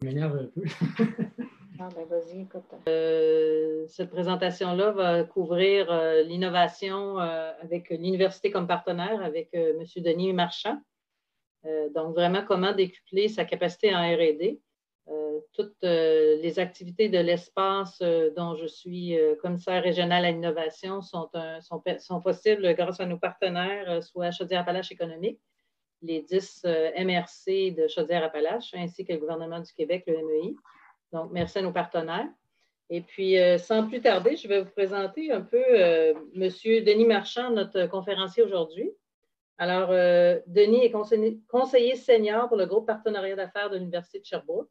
m'énerve un peu. Ah, ben vas-y, écoute. Cette présentation-là va couvrir l'innovation avec l'université comme partenaire, avec M. Denis Marchand. Donc, vraiment, comment décupler sa capacité en R&D. Toutes les activités de l'espace dont je suis commissaire régional à l'innovation sont possibles grâce à nos partenaires, soit Chaudière-Appalaches économique, les 10 MRC de Chaudière-Appalaches, ainsi que le gouvernement du Québec, le MEI. Donc, merci à nos partenaires. Et puis, sans plus tarder, je vais vous présenter un peu M. Denis Marchand, notre conférencier aujourd'hui. Alors, Denis est conseiller senior pour le groupe partenariat d'affaires de l'Université de Sherbrooke.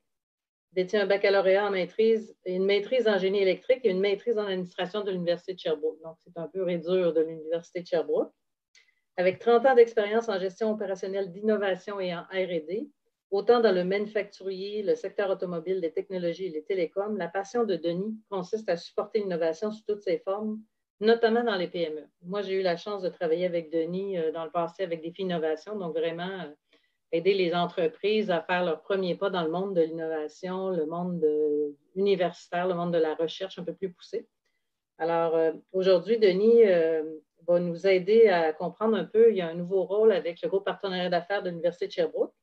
Il détient un baccalauréat en maîtrise, une maîtrise en génie électrique et une maîtrise en administration de l'Université de Sherbrooke. Donc, c'est un pur et dur de l'Université de Sherbrooke. Avec 30 ans d'expérience en gestion opérationnelle d'innovation et en R&D, autant dans le manufacturier, le secteur automobile, les technologies et les télécoms, la passion de Denis consiste à supporter l'innovation sous toutes ses formes, notamment dans les PME. Moi, j'ai eu la chance de travailler avec Denis dans le passé avec Défi Innovation, donc vraiment aider les entreprises à faire leur premier pas dans le monde de l'innovation, le monde universitaire, le monde de la recherche un peu plus poussé. Alors, aujourd'hui, Denis va nous aider à comprendre un peu, il y a un nouveau rôle avec le groupe partenariat d'affaires de l'Université de Sherbrooke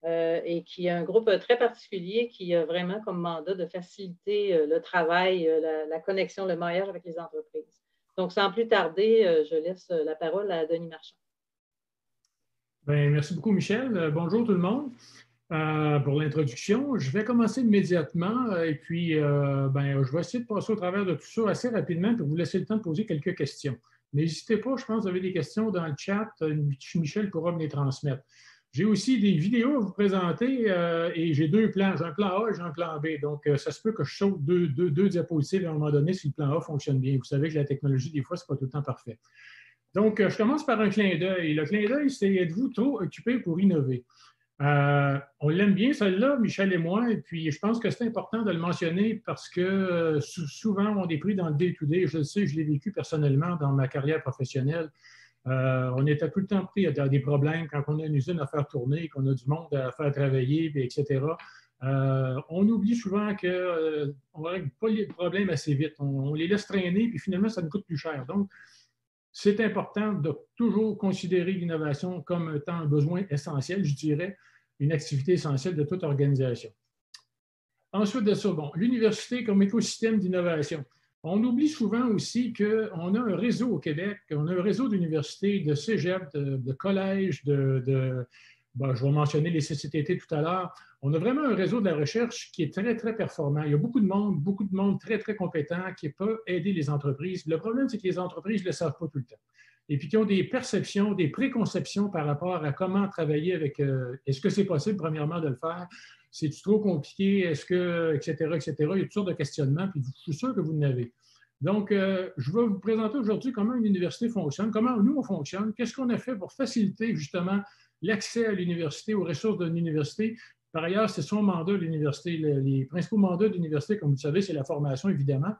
et qui est un groupe très particulier qui a vraiment comme mandat de faciliter le travail, la connexion, le maillage avec les entreprises. Donc, sans plus tarder, je laisse la parole à Denis Marchand. Bien, merci beaucoup, Michel. Bonjour tout le monde. Pour l'introduction, je vais commencer immédiatement et puis je vais essayer de passer au travers de tout ça assez rapidement pour vous laisser le temps de poser quelques questions. N'hésitez pas, je pense que vous avez des questions dans le chat. Michel pourra me les transmettre. J'ai aussi des vidéos à vous présenter et j'ai deux plans. J'ai un plan A et j'ai un plan B. Donc, ça se peut que je saute deux diapositives à un moment donné si le plan A fonctionne bien. Vous savez que la technologie, des fois, ce n'est pas tout le temps parfait. Donc, je commence par un clin d'œil. Le clin d'œil, c'est êtes-vous trop occupé pour innover? On l'aime bien, celle-là, Michel et moi, et puis je pense que c'est important de le mentionner parce que souvent, on est pris dans le day-to-day. Je le sais, je l'ai vécu personnellement dans ma carrière professionnelle. On était tout le temps pris à des problèmes quand on a une usine à faire tourner, qu'on a du monde à faire travailler, etc. On oublie souvent qu'on ne règle pas les problèmes assez vite. On les laisse traîner, puis finalement, ça nous coûte plus cher. Donc, c'est important de toujours considérer l'innovation comme étant un besoin essentiel, je dirais, une activité essentielle de toute organisation. Ensuite de ça, l'université comme écosystème d'innovation. On oublie souvent aussi qu'on a un réseau au Québec, on a un réseau d'universités, de cégep, de collèges, je vais mentionner les CCTT tout à l'heure. On a vraiment un réseau de la recherche qui est très, très performant. Il y a beaucoup de monde très, très compétent qui peut aider les entreprises. Le problème, c'est que les entreprises ne le savent pas tout le temps. Et puis qui ont des perceptions, des préconceptions par rapport à comment travailler avec. Est-ce que c'est possible, premièrement, de le faire? C'est-tu trop compliqué? Est-ce que, etc., etc. Il y a toutes sortes de questionnements, puis je suis sûr que vous en avez. Donc, je vais vous présenter aujourd'hui comment une université fonctionne, comment nous, on fonctionne, qu'est-ce qu'on a fait pour faciliter, justement, l'accès à l'université, aux ressources de l'université. Par ailleurs, c'est son mandat de l'université. Les principaux mandats de l'université, comme vous le savez, c'est la formation, évidemment,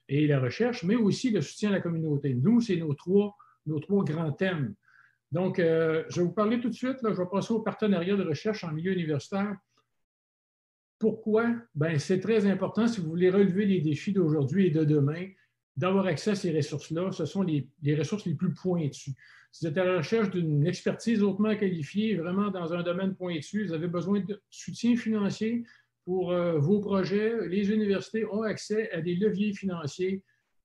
et la recherche, mais aussi le soutien à la communauté. Nous, c'est nos trois grands thèmes. Donc, je vais vous parler tout de suite. Là, je vais passer au partenariat de recherche en milieu universitaire. Pourquoi? C'est très important si vous voulez relever les défis d'aujourd'hui et de demain, d'avoir accès à ces ressources-là. Ce sont les ressources les plus pointues. Si vous êtes à la recherche d'une expertise hautement qualifiée, vraiment dans un domaine pointu, vous avez besoin de soutien financier pour vos projets. Les universités ont accès à des leviers financiers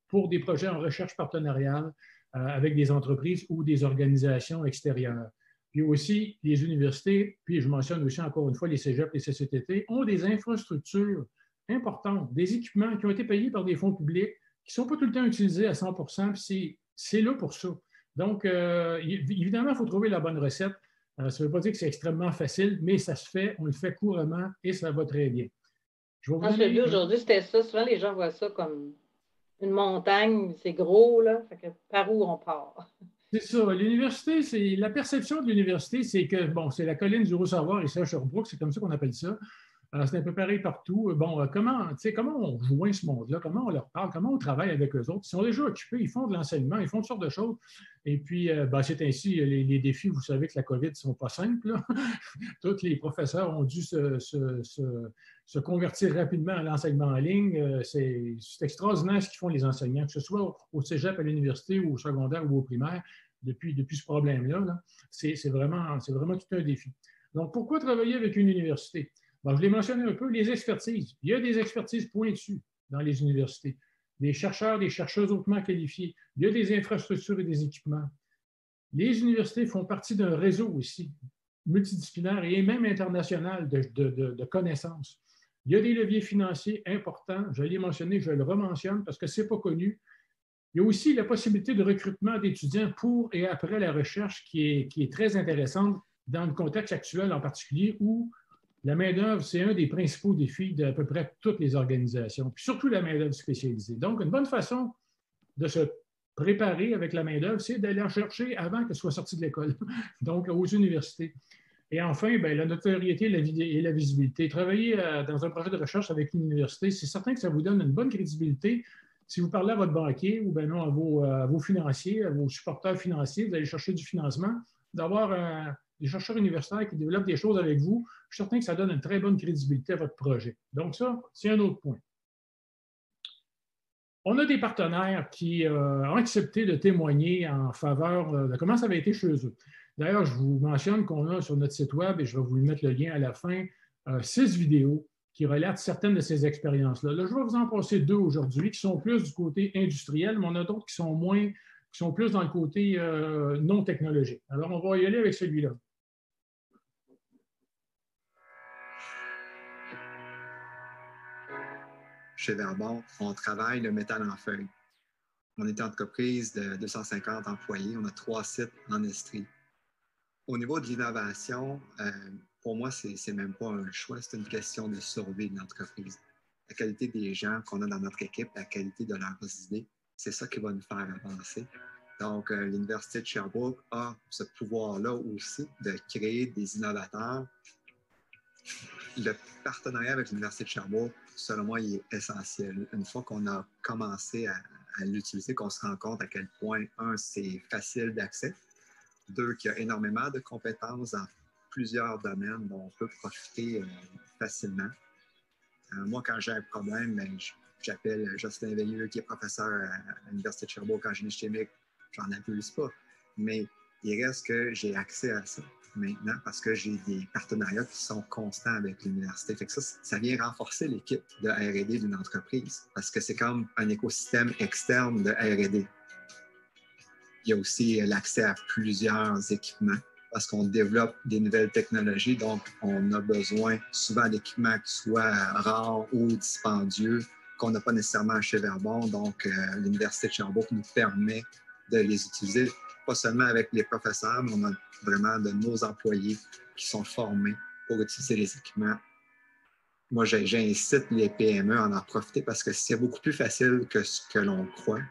pour des projets en recherche partenariale avec des entreprises ou des organisations extérieures. Puis aussi, les universités, puis je mentionne aussi encore une fois les cégeps, les CCTT, ont des infrastructures importantes, des équipements qui ont été payés par des fonds publics, qui ne sont pas tout le temps utilisés à 100 %, puis c'est là pour ça. Donc, évidemment, il faut trouver la bonne recette. Ça ne veut pas dire que c'est extrêmement facile, mais ça se fait, on le fait couramment et ça va très bien. Le but aujourd'hui, c'était ça. Souvent, les gens voient ça comme une montagne, c'est gros, là. Fait que par où on part? C'est ça. L'université, la perception de l'université, c'est que, c'est la colline du Haut-Savoir ici à Sherbrooke, c'est comme ça qu'on appelle ça. C'est un peu pareil partout. Bon, comment on joint ce monde-là? Comment on leur parle? Comment on travaille avec eux autres? Ils sont déjà occupés, ils font de l'enseignement, ils font toutes sortes de choses. Et puis, c'est ainsi, les défis, vous savez que la COVID ne sont pas simples, là. Tous les professeurs ont dû se convertir rapidement à l'enseignement en ligne. C'est extraordinaire ce qu'ils font les enseignants, que ce soit au cégep, à l'université ou au secondaire ou au primaire, depuis ce problème-là. Là. C'est vraiment tout un défi. Donc, pourquoi travailler avec une université? Bon, je l'ai mentionné un peu, les expertises. Il y a des expertises pointues dans les universités. Des chercheurs, des chercheuses hautement qualifiés. Il y a des infrastructures et des équipements. Les universités font partie d'un réseau aussi, multidisciplinaire et même international de connaissances. Il y a des leviers financiers importants. Je l'ai mentionné, je le rementionne parce que ce n'est pas connu. Il y a aussi la possibilité de recrutement d'étudiants pour et après la recherche qui est très intéressante dans le contexte actuel en particulier où la main-d'œuvre, c'est un des principaux défis d'à peu près toutes les organisations, puis surtout la main-d'œuvre spécialisée. Donc, une bonne façon de se préparer avec la main-d'œuvre, c'est d'aller en chercher avant qu'elle soit sortie de l'école, donc aux universités. Et enfin, la notoriété et la visibilité. Travailler dans un projet de recherche avec une université, c'est certain que ça vous donne une bonne crédibilité. Si vous parlez à votre banquier ou bien non à vos financiers, à vos supporters financiers, vous allez chercher du financement, d'avoir des chercheurs universitaires qui développent des choses avec vous, je suis certain que ça donne une très bonne crédibilité à votre projet. Donc ça, c'est un autre point. On a des partenaires qui ont accepté de témoigner en faveur de comment ça avait été chez eux. D'ailleurs, je vous mentionne qu'on a sur notre site web, et je vais vous mettre le lien à la fin, 6 vidéos qui relatent certaines de ces expériences-là. Là, je vais vous en passer 2 aujourd'hui qui sont plus du côté industriel, mais on a d'autres qui sont plus dans le côté non technologique. Alors, on va y aller avec celui-là. Chez Verbon, on travaille le métal en feuille. On est une entreprise de 250 employés. On a 3 sites en Estrie. Au niveau de l'innovation, pour moi, c'est même pas un choix, c'est une question de survie de l'entreprise. La qualité des gens qu'on a dans notre équipe, la qualité de leurs idées, c'est ça qui va nous faire avancer. Donc, l'Université de Sherbrooke a ce pouvoir-là aussi de créer des innovateurs. Le partenariat avec l'Université de Sherbrooke, selon moi, il est essentiel. Une fois qu'on a commencé à l'utiliser, qu'on se rend compte à quel point, un, c'est facile d'accès, 2, qu'il y a énormément de compétences dans plusieurs domaines dont on peut profiter facilement. Moi, quand j'ai un problème, j'appelle Jocelyn Veilleux, qui est professeur à l'Université de Sherbrooke en génie chimique. J'en abuse pas. Mais il reste que j'ai accès à ça maintenant parce que j'ai des partenariats qui sont constants avec l'université. Fait que ça vient renforcer l'équipe de R&D d'une entreprise parce que c'est comme un écosystème externe de R&D. Il y a aussi l'accès à plusieurs équipements parce qu'on développe des nouvelles technologies. Donc, on a besoin souvent d'équipements qui soient rares ou dispendieux qu'on n'a pas nécessairement chez Verbon. Donc, l'Université de Sherbrooke nous permet de les utiliser, pas seulement avec les professeurs, mais on a vraiment de nos employés qui sont formés pour utiliser les équipements. Moi, j'incite les PME à en profiter parce que c'est beaucoup plus facile que ce que l'on croit.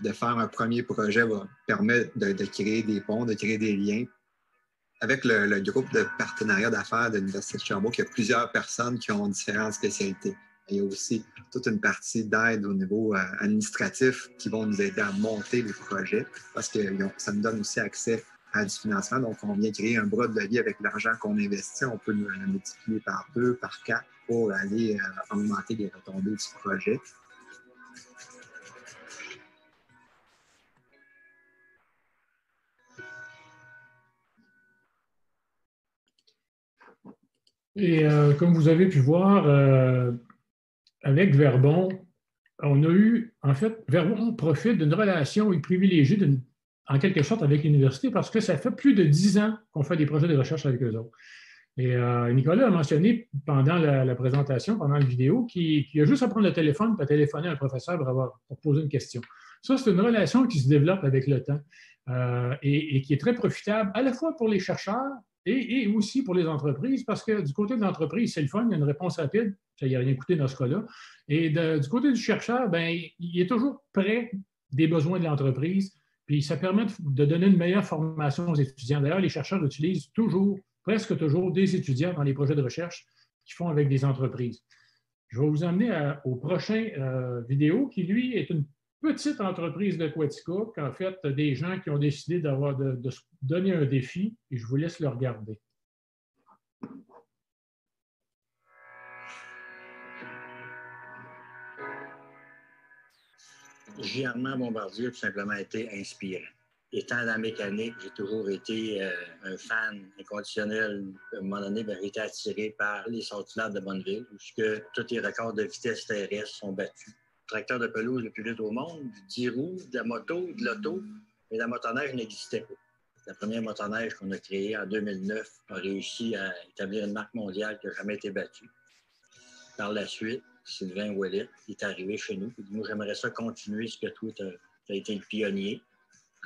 De faire un premier projet va permettre de créer des ponts, de créer des liens. Avec le groupe de partenariat d'affaires de l'Université de Sherbrooke, il y a plusieurs personnes qui ont différentes spécialités. Il y a aussi toute une partie d'aide au niveau administratif qui vont nous aider à monter les projets parce que ça nous donne aussi accès à du financement. Donc, on vient créer un bras de levier avec l'argent qu'on investit. On peut le multiplier par 2, par 4 pour aller augmenter les retombées du projet. Et comme vous avez pu voir, avec Verbon, on a eu, en fait, Verbon profite d'une relation privilégiée, en quelque sorte, avec l'université parce que ça fait plus de 10 ans qu'on fait des projets de recherche avec eux autres. Et Nicolas a mentionné pendant la présentation, pendant la vidéo, qu'il a juste à prendre le téléphone et à téléphoner à un professeur pour poser une question. Ça, c'est une relation qui se développe avec le temps et qui est très profitable à la fois pour les chercheurs et aussi pour les entreprises, parce que du côté de l'entreprise, c'est le fun, il y a une réponse rapide, ça n'y a rien coûté dans ce cas-là. Et du côté du chercheur, il est toujours près des besoins de l'entreprise, puis ça permet de donner une meilleure formation aux étudiants. D'ailleurs, les chercheurs utilisent presque toujours, des étudiants dans les projets de recherche qu'ils font avec des entreprises. Je vais vous emmener au prochain vidéo qui, lui, est une petite entreprise de Quaticook, en fait, des gens qui ont décidé de se donner un défi, et je vous laisse le regarder. J. Armand Bombardier a tout simplement été inspirant. Étant dans la mécanique, j'ai toujours été un fan inconditionnel. À un moment donné, j'ai été attiré par les sortilades de Bonneville, où tous les records de vitesse terrestre sont battus. Le tracteur de pelouse le plus vite au monde, du 10 roues, de la moto, de l'auto, mais la motoneige n'existait pas. La première motoneige qu'on a créée en 2009 a réussi à établir une marque mondiale qui n'a jamais été battue. Par la suite, Sylvain Ouellet est arrivé chez nous. Il dit, moi, j'aimerais ça continuer ce que toi, tu as été le pionnier.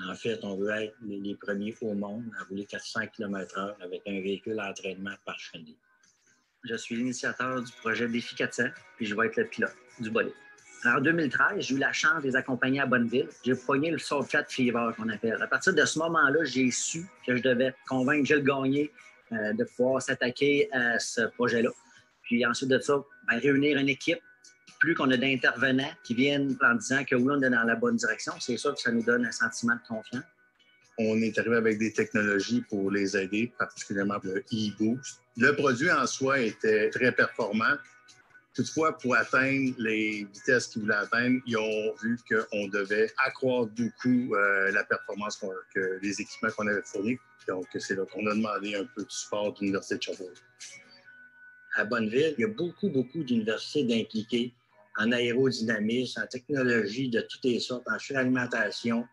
En fait, on veut être les premiers au monde à rouler 400 km/h avec un véhicule à entraînement par chenille. Je suis l'initiateur du projet Défi 400, puis je vais être le pilote du bolide. Alors, en 2013, j'ai eu la chance de les accompagner à Bonneville. J'ai pogné le Saltcat Fever qu'on appelle. À partir de ce moment-là, j'ai su que je devais convaincre Gilles Gagné de pouvoir s'attaquer à ce projet-là. Puis ensuite de ça, réunir une équipe. Plus qu'on a d'intervenants qui viennent en disant que oui, on est dans la bonne direction, c'est sûr que ça nous donne un sentiment de confiance. On est arrivé avec des technologies pour les aider, particulièrement le e-Boost. Le produit en soi était très performant. Toutefois, pour atteindre les vitesses qu'ils voulaient atteindre, ils ont vu qu'on devait accroître beaucoup la performance que les équipements qu'on avait fournis. Donc, c'est là qu'on a demandé un peu de support de l'Université de Sherbrooke. À Bonneville, il y a beaucoup d'universités d'impliqués en aérodynamisme, en technologie de toutes les sortes, en suralimentation.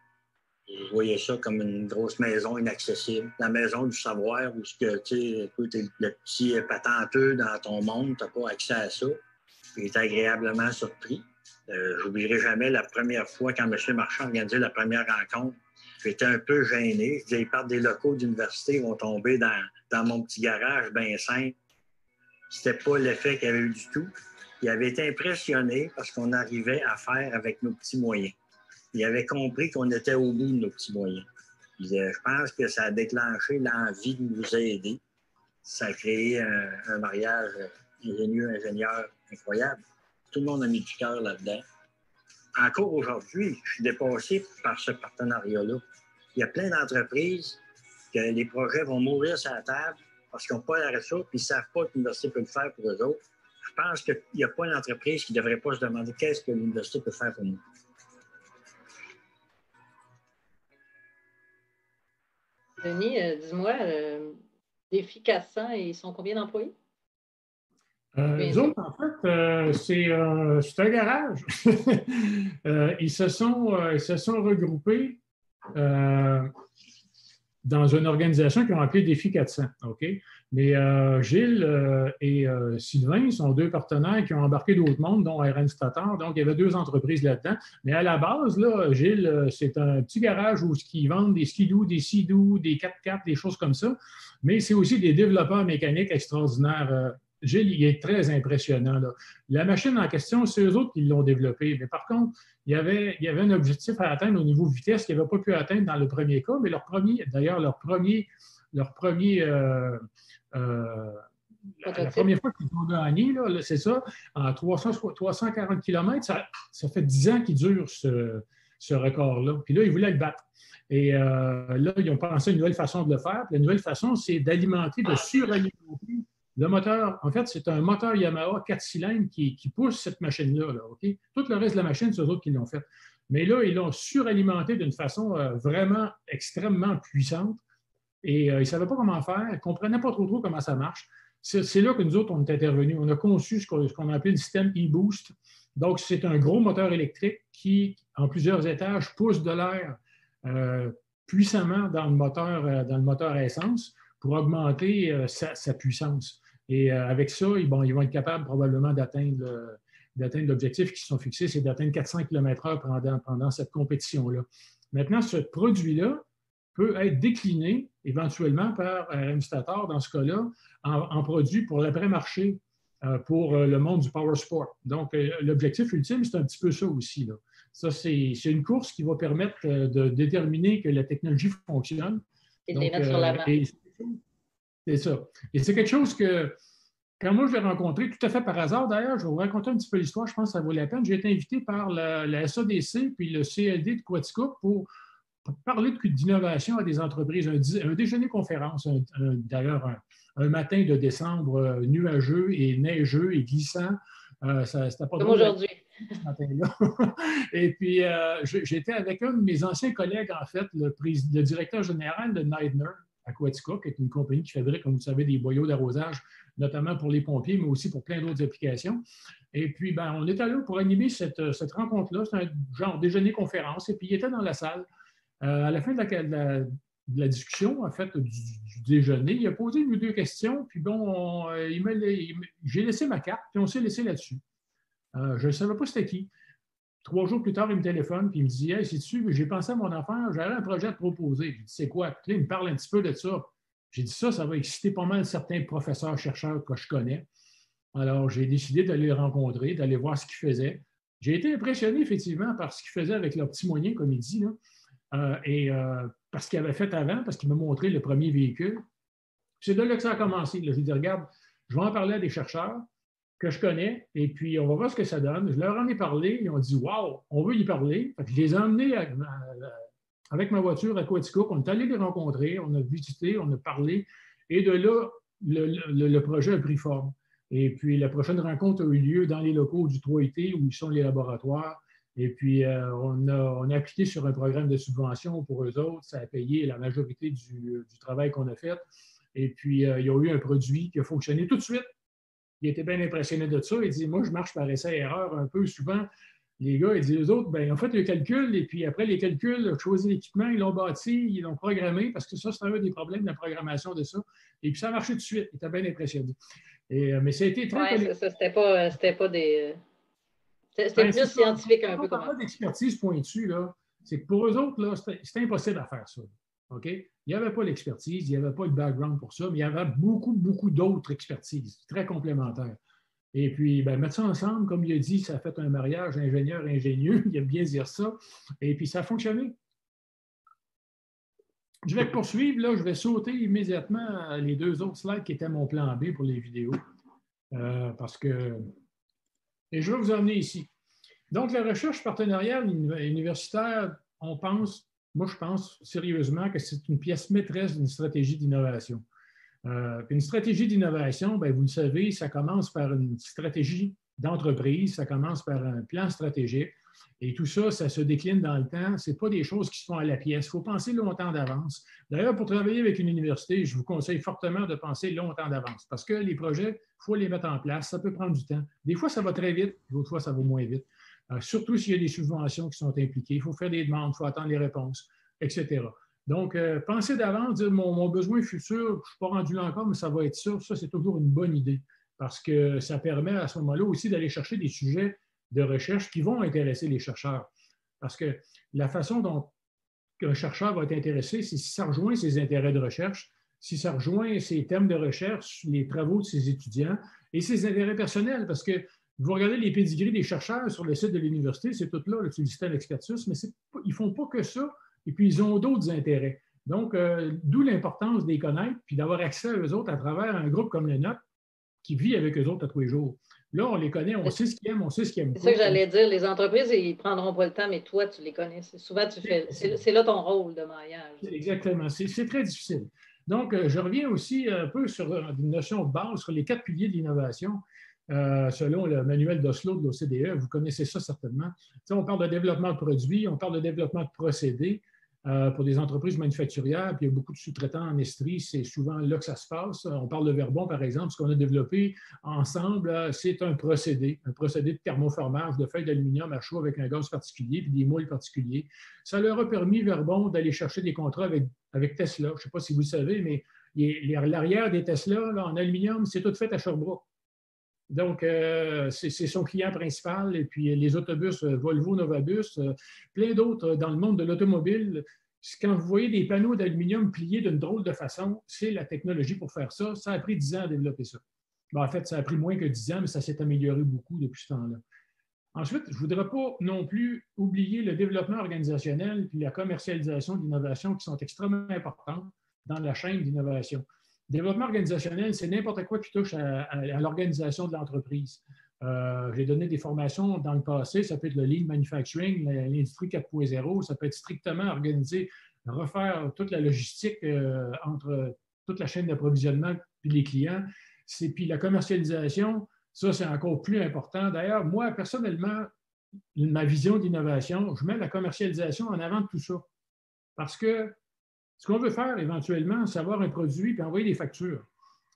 Vous voyez ça comme une grosse maison inaccessible. La maison du savoir où tu es le petit patenteux dans ton monde, tu n'as pas accès à ça. Il est agréablement surpris. J'oublierai jamais la première fois quand M. Marchand a organisé la première rencontre. J'étais un peu gêné. Je disais, ils partent des locaux d'université, ils vont tomber dans mon petit garage bien simple. C'était pas l'effet qu'il y avait eu du tout. Il avait été impressionné parce qu'on arrivait à faire avec nos petits moyens. Il avait compris qu'on était au bout de nos petits moyens. Je pense que ça a déclenché l'envie de nous aider. Ça a créé un mariage ingénieur incroyable. Tout le monde a mis du cœur là-dedans. Encore aujourd'hui, je suis dépassé par ce partenariat-là. Il y a plein d'entreprises que les projets vont mourir sur la table parce qu'ils n'ont pas l'arrêt de ça, puis ils ne savent pas que l'université peut le faire pour eux autres. Je pense qu'il n'y a pas une entreprise qui ne devrait pas se demander qu'est-ce que l'université peut faire pour nous. Denis, dis-moi, Défi 400, ils sont combien d'employés? Les autres, en fait, c'est un garage. Ils se sont regroupés dans une organisation qu'ils ont appelée Défi 400. OK? Mais Gilles et Sylvain sont deux partenaires qui ont embarqué d'autres mondes, dont RN Stator. Donc, il y avait deux entreprises là-dedans. Mais à la base, là, Gilles, c'est un petit garage où ils vendent des skidoo, des sea-doo, des 4x4, des choses comme ça. Mais c'est aussi des développeurs mécaniques extraordinaires. Gilles, il est très impressionnant, là. La machine en question, c'est eux autres qui l'ont développée. Mais par contre, il y avait un objectif à atteindre au niveau vitesse qu'ils n'avaient pas pu atteindre dans le premier cas, mais leur premier la première fois qu'ils ont gagné, c'est ça, en 340 km, ça fait 10 ans qu'ils durent ce record-là. Puis là, ils voulaient le battre. Et là, ils ont pensé à une nouvelle façon de le faire. Puis la nouvelle façon, c'est d'alimenter, de suralimenter le moteur. En fait, c'est un moteur Yamaha 4 cylindres qui pousse cette machine-là. Là, OK? Tout le reste de la machine, c'est eux autres qui l'ont fait. Mais là, ils l'ont suralimenté d'une façon vraiment extrêmement puissante. Et ils ne savaient pas comment faire, ils ne comprenaient pas trop comment ça marche. C'est là que nous autres, on est intervenus. On a conçu ce qu'on a appelé le système e-Boost. Donc, c'est un gros moteur électrique qui, en plusieurs étages, pousse de l'air puissamment dans le moteur à essence pour augmenter sa puissance. Et avec ça, ils vont être capables probablement d'atteindre l'objectif qui se sont fixés, c'est d'atteindre 400 km/h pendant cette compétition-là. Maintenant, ce produit-là peut être décliné éventuellement par RN Stator, dans ce cas-là, en produit pour l'après-marché, pour le monde du power sport. Donc, l'objectif ultime, c'est un petit peu ça aussi, là. Ça, c'est une course qui va permettre de déterminer que la technologie fonctionne. Et de les mettre sur la map. C'est ça. Et c'est quelque chose que quand moi je l'ai rencontré, tout à fait par hasard d'ailleurs, je vais vous raconter un petit peu l'histoire, je pense que ça vaut la peine. J'ai été invité par la SADC puis le CLD de Quaticook pour parler d'innovation à des entreprises, un déjeuner-conférence, d'ailleurs un matin de décembre nuageux et neigeux et glissant. C'était pas comme aujourd'hui. Ce matin-là. Et puis, j'étais avec un de mes anciens collègues, en fait, le directeur général de Neidner à Quaticook, qui est une compagnie qui fabrique, comme vous savez, des boyaux d'arrosage, notamment pour les pompiers, mais aussi pour plein d'autres applications. Et puis, ben, on était là pour animer cette rencontre-là. C'est un genre déjeuner-conférence. Et puis, il était dans la salle. À la fin de la discussion, en fait, du déjeuner, il a posé une ou deux questions, puis bon, j'ai laissé ma carte, puis on s'est laissé là-dessus. Je ne savais pas c'était qui. 3 jours plus tard, il me téléphone, puis il me dit « Hey, sais-tu, j'ai pensé à mon affaire, j'avais un projet à te proposer. » J'ai dit « C'est quoi? » Puis là, il me parle un petit peu de ça. J'ai dit ça va exciter pas mal certains professeurs, chercheurs que je connais. Alors, j'ai décidé d'aller les rencontrer, d'aller voir ce qu'ils faisaient. J'ai été impressionné, effectivement, par ce qu'ils faisaient avec leurs petits moyens, comme il dit, là. Parce qu'il avait fait avant, parce qu'il m'a montré le premier véhicule. C'est de là que ça a commencé. Là, je lui ai dit, regarde, je vais en parler à des chercheurs que je connais, et puis on va voir ce que ça donne. Je leur en ai parlé, ils ont dit, wow, on veut y parler. Fait que je les ai emmenés avec ma voiture à Quaticook, on est allé les rencontrer, on a visité, on a parlé, et de là, le projet a pris forme. Et puis la prochaine rencontre a eu lieu dans les locaux du 3IT, où ils sont les laboratoires. Et puis, on a appliqué sur un programme de subvention pour eux autres. Ça a payé la majorité du travail qu'on a fait. Et puis, il y a eu un produit qui a fonctionné tout de suite. Il était bien impressionné de ça. Il dit, moi, je marche par essai-erreur un peu souvent. Les gars, ils disent, les autres, bien, ils ont fait le calcul. Et puis, après les calculs, ils ont choisi l'équipement, ils l'ont bâti, ils l'ont programmé, parce que ça, c'est un des problèmes de la programmation de ça. Et puis, ça a marché tout de suite. Il était bien impressionné. Mais ça a été très... Oui, ça, c'était pas des... C'était plus scientifique un peu. Quand on parle d'expertise pointue, là, c'est que pour eux autres, là, c'était impossible à faire ça. OK? Il n'y avait pas l'expertise, il n'y avait pas le background pour ça, mais il y avait beaucoup, beaucoup d'autres expertises très complémentaires. Et puis, ben, mettre ça ensemble, comme il a dit, ça a fait un mariage ingénieur-ingénieux, il aime bien dire ça. Et puis, ça a fonctionné. Je vais poursuivre, là, je vais sauter immédiatement les 2 autres slides qui étaient mon plan B pour les vidéos. Parce que... Et je vais vous emmener ici. Donc, la recherche partenariale universitaire, moi je pense sérieusement que c'est une pièce maîtresse d'une stratégie d'innovation. Une stratégie d'innovation, bien, vous le savez, ça commence par une stratégie d'entreprise, ça commence par un plan stratégique. Et tout ça, ça se décline dans le temps. Ce n'est pas des choses qui se font à la pièce. Il faut penser longtemps d'avance. D'ailleurs, pour travailler avec une université, je vous conseille fortement de penser longtemps d'avance parce que les projets, il faut les mettre en place. Ça peut prendre du temps. Des fois, ça va très vite. D'autres fois, ça va moins vite. Surtout s'il y a des subventions qui sont impliquées. Il faut faire des demandes, il faut attendre les réponses, etc. Donc, penser d'avance, dire mon besoin futur, je ne suis pas rendu là encore, mais ça va être ça. Ça, c'est toujours une bonne idée parce que ça permet à ce moment-là aussi d'aller chercher des sujets de recherche qui vont intéresser les chercheurs. Parce que la façon dont un chercheur va être intéressé, c'est si ça rejoint ses intérêts de recherche, si ça rejoint ses thèmes de recherche, les travaux de ses étudiants et ses intérêts personnels. Parce que vous regardez les pédigris des chercheurs sur le site de l'université, c'est tout là, le système Expertus, mais ils ne font pas que ça, et puis ils ont d'autres intérêts. Donc, d'où l'importance de les connaître, puis d'avoir accès à eux autres à travers un groupe comme le nôtre qui vit avec eux autres à tous les jours. Là, on les connaît, on sait ce qu'ils aiment, on sait ce qu'ils aiment pas. C'est ça que j'allais dire. Les entreprises, ils ne prendront pas le temps, mais toi, tu les connais. Souvent, c'est là ton rôle de maillage. Exactement. C'est très difficile. Donc, je reviens aussi un peu sur une notion de base, sur les 4 piliers de l'innovation, selon le manuel d'Oslo de l'OCDE. Vous connaissez ça certainement. T'sais, on parle de développement de produits, on parle de développement de procédés pour des entreprises manufacturières, puis il y a beaucoup de sous-traitants en Estrie, c'est souvent là que ça se passe. On parle de Verbon, par exemple, ce qu'on a développé ensemble, c'est un procédé de thermoformage de feuilles d'aluminium à chaud avec un gaz particulier puis des moules particuliers. Ça leur a permis, Verbon, d'aller chercher des contrats avec Tesla. Je ne sais pas si vous le savez, mais l'arrière des Tesla là, en aluminium, c'est tout fait à Sherbrooke. Donc, c'est son client principal. Et puis, les autobus Volvo, Novabus, plein d'autres dans le monde de l'automobile. Quand vous voyez des panneaux d'aluminium pliés d'une drôle de façon, c'est la technologie pour faire ça. Ça a pris 10 ans à développer ça. En fait, ça a pris moins que 10 ans, mais ça s'est amélioré beaucoup depuis ce temps-là. Ensuite, je ne voudrais pas non plus oublier le développement organisationnel et la commercialisation d'innovation qui sont extrêmement importantes dans la chaîne d'innovation. Développement organisationnel, c'est n'importe quoi qui touche à l'organisation de l'entreprise. J'ai donné des formations dans le passé, ça peut être le Lean Manufacturing, l'industrie 4.0, ça peut être strictement organisé, refaire toute la logistique entre toute la chaîne d'approvisionnement puis les clients. Puis la commercialisation, ça, c'est encore plus important. D'ailleurs, moi, personnellement, ma vision d'innovation, je mets la commercialisation en avant de tout ça. Parce que ce qu'on veut faire éventuellement, c'est avoir un produit puis envoyer des factures.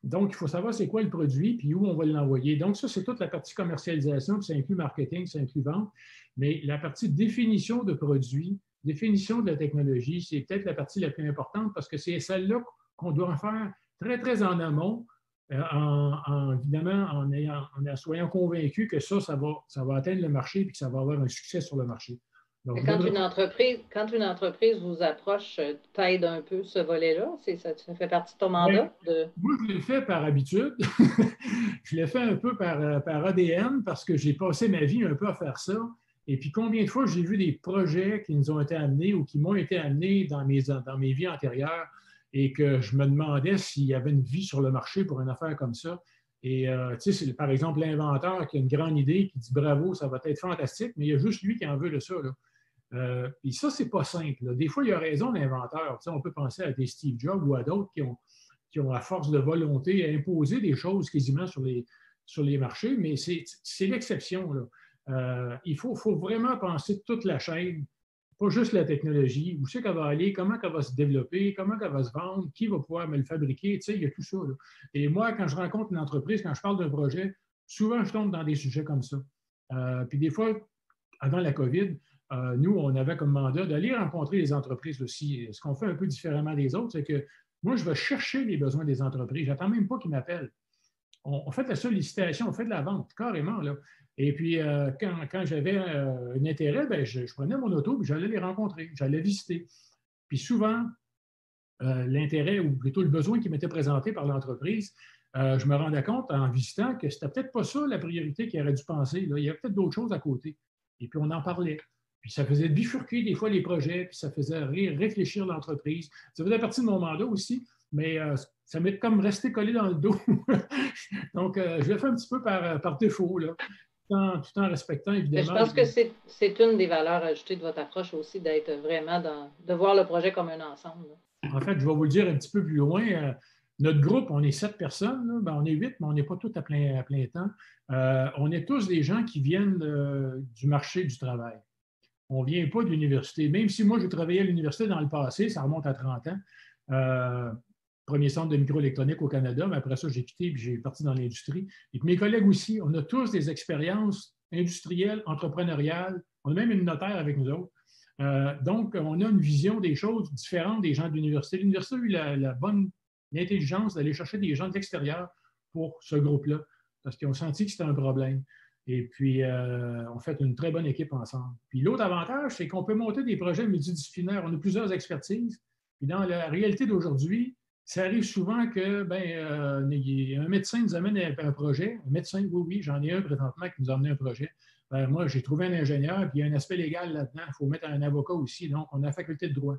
Donc, il faut savoir c'est quoi le produit puis où on va l'envoyer. Donc, ça, c'est toute la partie commercialisation, puis ça inclut marketing, ça inclut vente. Mais la partie définition de produit, définition de la technologie, c'est peut-être la partie la plus importante parce que c'est celle-là qu'on doit faire très, très en amont, évidemment, en soyant convaincu que ça va atteindre le marché et que ça va avoir un succès sur le marché. Donc, quand une entreprise vous approche, t'aide un peu ce volet-là? Ça fait partie de ton mandat? Moi, je l'ai fait par habitude. Je l'ai fait un peu par ADN parce que j'ai passé ma vie un peu à faire ça. Et puis, combien de fois j'ai vu des projets qui nous ont été amenés ou qui m'ont été amenés dans mes vies antérieures et que je me demandais s'il y avait une vie sur le marché pour une affaire comme ça. Et tu sais, c'est par exemple l'inventeur qui a une grande idée, qui dit bravo, ça va être fantastique, mais il y a juste lui qui en veut de ça, là. Puis ça, c'est pas simple, là. Des fois, il y a raison, l'inventeur. Tu sais, on peut penser à des Steve Jobs ou à d'autres qui ont à force de volonté imposé des choses quasiment sur les marchés, mais c'est l'exception, là. Il faut vraiment penser toute la chaîne, pas juste la technologie, où c'est qu'elle va aller, comment elle va se développer, comment elle va se vendre, qui va pouvoir me le fabriquer, tu sais, il y a tout ça, là. Et moi, quand je rencontre une entreprise, quand je parle d'un projet, souvent, je tombe dans des sujets comme ça. Puis des fois, avant la COVID, nous, on avait comme mandat d'aller rencontrer les entreprises aussi. Ce qu'on fait un peu différemment des autres, c'est que moi, je vais chercher les besoins des entreprises. Je n'attends même pas qu'ils m'appellent. On fait de la sollicitation, on fait de la vente, carrément, là. Et puis, quand j'avais un intérêt, bien, je prenais mon auto et j'allais les rencontrer, j'allais visiter. Puis souvent, l'intérêt ou plutôt le besoin qui m'était présenté par l'entreprise, je me rendais compte en visitant que c'était peut-être pas ça la priorité qu'il aurait dû penser, là. Il y avait peut-être d'autres choses à côté. Et puis, on en parlait. Puis ça faisait bifurquer des fois les projets, puis ça faisait réfléchir l'entreprise. Ça faisait partie de mon mandat aussi, mais ça m'est comme resté collé dans le dos. Donc, je l'ai fait un petit peu par défaut, là, tout en respectant, évidemment. Mais je pense que c'est une des valeurs ajoutées de votre approche aussi, d'être vraiment de voir le projet comme un ensemble, là. En fait, je vais vous le dire un petit peu plus loin. Notre groupe, on est 7 personnes, là. Ben, on est 8, mais on n'est pas tous à plein temps. On est tous des gens qui viennent du marché du travail. On ne vient pas de l'université. Même si moi, j'ai travaillé à l'université dans le passé, ça remonte à 30 ans. Premier centre de microélectronique au Canada, mais après ça, j'ai quitté et j'ai parti dans l'industrie. Et puis mes collègues aussi, on a tous des expériences industrielles, entrepreneuriales. On a même une notaire avec nous autres. Donc, on a une vision des choses différentes des gens de l'université. L'université a eu la bonne intelligence d'aller chercher des gens de l'extérieur pour ce groupe-là, parce qu'ils ont senti que c'était un problème. Et puis, on fait une très bonne équipe ensemble. Puis l'autre avantage, c'est qu'on peut monter des projets multidisciplinaires. On a plusieurs expertises. Puis dans la réalité d'aujourd'hui, ça arrive souvent que un médecin nous amène un projet. Un médecin, oui, j'en ai un présentement qui nous a amené un projet. Moi, j'ai trouvé un ingénieur, puis il y a un aspect légal là-dedans. Il faut mettre un avocat aussi. Donc, on a la faculté de droit.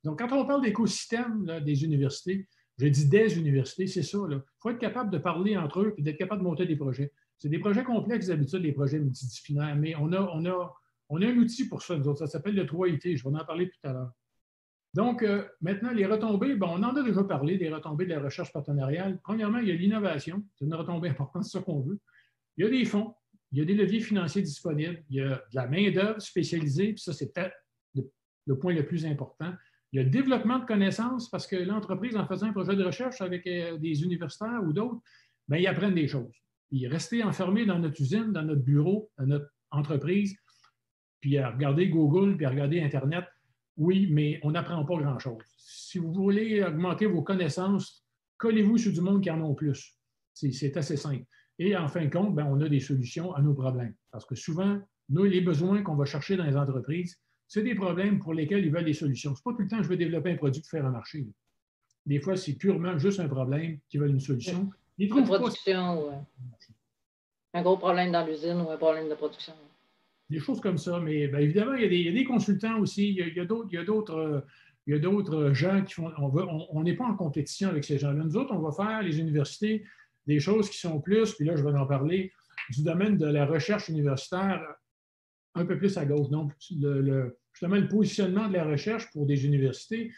Donc, quand on parle d'écosystème des universités, je dis des universités, c'est ça. Il faut être capable de parler entre eux et d'être capable de monter des projets. C'est des projets complexes d'habitude, des projets multidisciplinaires, mais on a un outil pour ça, nous autres. Ça s'appelle le 3IT. Je vais en parler tout à l'heure. Donc, maintenant, les retombées, on en a déjà parlé, des retombées de la recherche partenariale. Premièrement, il y a l'innovation. C'est une retombée importante, c'est ça qu'on veut. Il y a des fonds, il y a des leviers financiers disponibles, il y a de la main-d'œuvre spécialisée, puis ça, c'est peut-être le point le plus important. Il y a le développement de connaissances, parce que l'entreprise, en faisant un projet de recherche avec des universitaires ou d'autres, ils apprennent des choses. Puis rester enfermé dans notre usine, dans notre bureau, dans notre entreprise, puis à regarder Google, puis à regarder Internet, oui, mais on n'apprend pas grand-chose. Si vous voulez augmenter vos connaissances, collez-vous sur du monde qui en ont plus. C'est assez simple. Et en fin de compte, on a des solutions à nos problèmes. Parce que souvent, nous, les besoins qu'on va chercher dans les entreprises, c'est des problèmes pour lesquels ils veulent des solutions. Ce n'est pas tout le temps que je veux développer un produit pour faire un marché. Des fois, c'est purement juste un problème qui veulent une solution. Une production, ouais. Un gros problème dans l'usine ou un problème de production. Des choses comme ça. Mais évidemment, il y a des consultants aussi. Il y a il y a d'autres gens qui font. On n'est pas en compétition avec ces gens-là. Nous autres, on va faire, les universités, des choses qui sont plus, puis là, je vais en parler, du domaine de la recherche universitaire un peu plus à gauche. Donc, justement, le positionnement de la recherche pour des universités,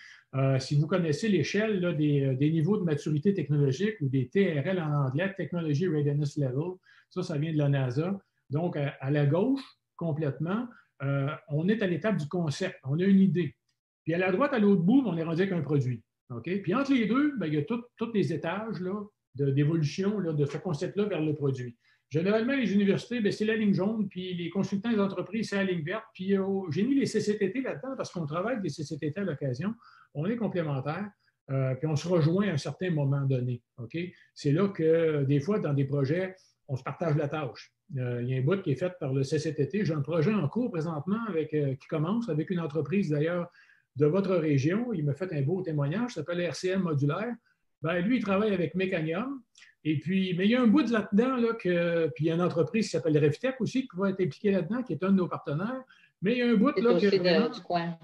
si vous connaissez l'échelle là, des niveaux de maturité technologique ou des TRL en anglais, Technology Readiness Level, ça vient de la NASA. Donc, à la gauche, complètement, on est à l'étape du concept. On a une idée. Puis à la droite, à l'autre bout, on est rendu avec un produit. Okay? Puis entre les deux, bien, il y a tous les étages là, d'évolution de ce concept-là vers le produit. Généralement, les universités, bien, c'est la ligne jaune, puis les consultants des entreprises, c'est la ligne verte. Puis j'ai mis les CCTT là-dedans parce qu'on travaille avec des CCTT à l'occasion. On est complémentaires, puis on se rejoint à un certain moment donné. Okay? C'est là que, des fois, dans des projets, on se partage la tâche. Il y a un bout qui est fait par le CCTT. J'ai un projet en cours présentement qui commence avec une entreprise, d'ailleurs, de votre région. Il m'a fait un beau témoignage, ça s'appelle RCM Modulaire. Bien, lui, il travaille avec Mécanium. Et puis, mais il y a un bout de là-dedans, là, puis il y a une entreprise qui s'appelle Revtech aussi, qui va être impliquée là-dedans, qui est un de nos partenaires. Mais il y a un bout là, aussi du coin.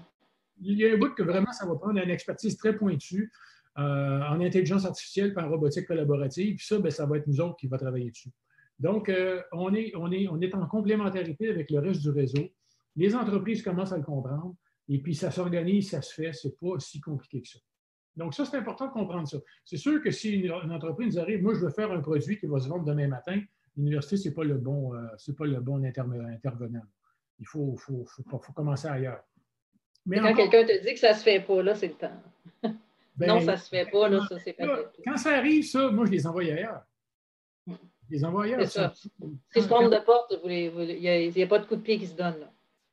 Il y a un bout que vraiment, ça va prendre une expertise très pointue en intelligence artificielle et en robotique collaborative. Puis ça, bien, ça va être nous autres qui va travailler dessus. Donc, on est en complémentarité avec le reste du réseau. Les entreprises commencent à le comprendre. Et puis, ça s'organise, ça se fait. Ce n'est pas si compliqué que ça. Donc, ça, c'est important de comprendre ça. C'est sûr que si une entreprise nous arrive, moi, je veux faire un produit qui va se vendre demain matin, l'université, ce n'est pas le bon intervenant. Il faut commencer ailleurs. Mais quand quelqu'un te dit que ça ne se fait pas, là, c'est le temps. Non, ça ne se fait pas, là, ça, c'est pas. Quand ça arrive, ça, moi, je les envoie ailleurs. Je les envoie ailleurs. C'est ça. Si je trompe de porte, il n'y a pas de coup de pied qui se donne, là.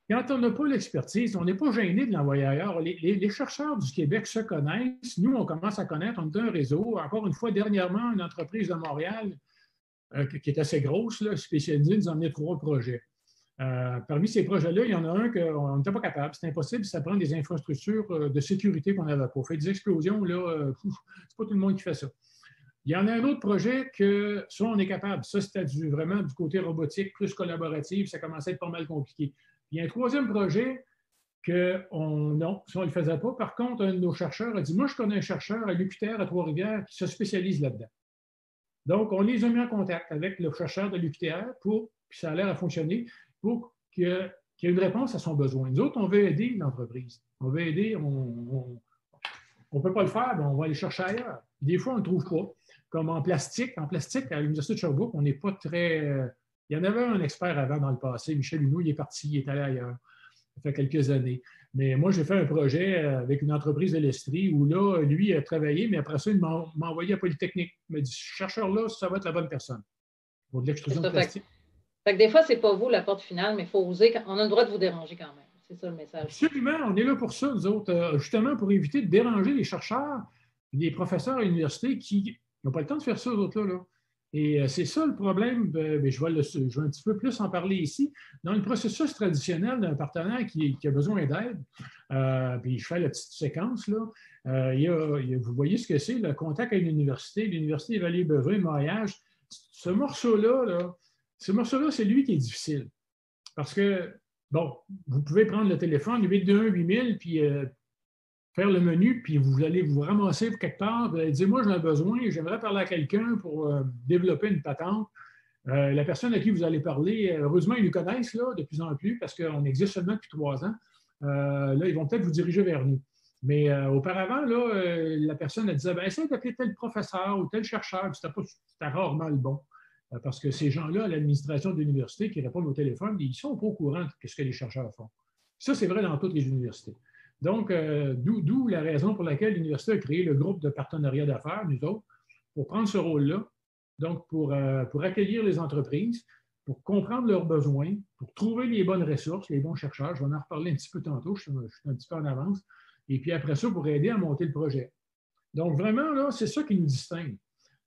Quand on n'a pas l'expertise, on n'est pas gêné de l'envoyer ailleurs. Les chercheurs du Québec se connaissent. Nous, on commence à connaître. On est un réseau. Encore une fois, dernièrement, une entreprise de Montréal qui est assez grosse, là, spécialisée, nous a emmené 3 projets. Parmi ces projets-là, il y en a un qu'on n'était pas capable. C'est impossible. Ça prend des infrastructures de sécurité qu'on n'avait pas. Fait des explosions, là, c'est pas tout le monde qui fait ça. Il y en a un autre projet que ça, on est capable. Ça, c'était vraiment du côté robotique, plus collaboratif. Ça commençait à être pas mal compliqué. Il y a un troisième projet non, ça, on ne le faisait pas. Par contre, un de nos chercheurs a dit, moi, je connais un chercheur à l'UQTR à Trois-Rivières qui se spécialise là-dedans. Donc, on les a mis en contact avec le chercheur de l'UQTR puis ça a l'air à fonctionner, pour qu'il y ait une réponse à son besoin. Nous autres, on veut aider l'entreprise. On veut aider, on ne peut pas le faire, on va aller chercher ailleurs. Des fois, on ne le trouve pas. Comme en plastique. En plastique, à l'Université de Sherbrooke, on n'est pas très... Il y en avait un expert avant dans le passé, Michel Huneau, il est parti, il est allé ailleurs. Ça fait quelques années. Mais moi, j'ai fait un projet avec une entreprise de l'Estrie où là, lui a travaillé, mais après ça, il m'a envoyé à Polytechnique. Il m'a dit, chercheur-là, ça va être la bonne personne pour de l'extrusion de plastique. Fait que des fois, ce n'est pas vous la porte finale, mais il faut oser. On a le droit de vous déranger quand même. C'est ça le message. Absolument. On est là pour ça, nous autres, justement pour éviter de déranger les chercheurs et les professeurs à l'université qui n'ont pas le temps de faire ça, eux autres là. Et c'est ça le problème, je vais un petit peu plus en parler ici. Dans le processus traditionnel d'un partenaire qui a besoin d'aide, puis je fais la petite séquence, là, vous voyez ce que c'est, le contact avec l'université, l'université évalue les besoins, le maillage. Ce morceau-là, c'est lui qui est difficile. Parce que, bon, vous pouvez prendre le téléphone, 821-8000, puis faire le menu, puis vous allez vous ramasser quelque part, vous allez dire, moi, j'en ai besoin, j'aimerais parler à quelqu'un pour développer une patente. La personne à qui vous allez parler, heureusement, ils nous connaissent là, de plus en plus, parce qu'on existe seulement depuis 3 ans. Là, ils vont peut-être vous diriger vers nous. Mais auparavant, là, la personne elle disait, essaye d'appeler tel professeur ou tel chercheur, c'était rarement le bon. Parce que ces gens-là, à l'administration de l'université, qui répondent au téléphone, ils ne sont pas au courant de ce que les chercheurs font. Ça, c'est vrai dans toutes les universités. Donc, d'où la raison pour laquelle l'université a créé le groupe de partenariat d'affaires, nous autres, pour prendre ce rôle-là, donc pour accueillir les entreprises, pour comprendre leurs besoins, pour trouver les bonnes ressources, les bons chercheurs. Je vais en reparler un petit peu tantôt, je suis un petit peu en avance. Et puis après ça, pour aider à monter le projet. Donc, vraiment, là, c'est ça qui nous distingue.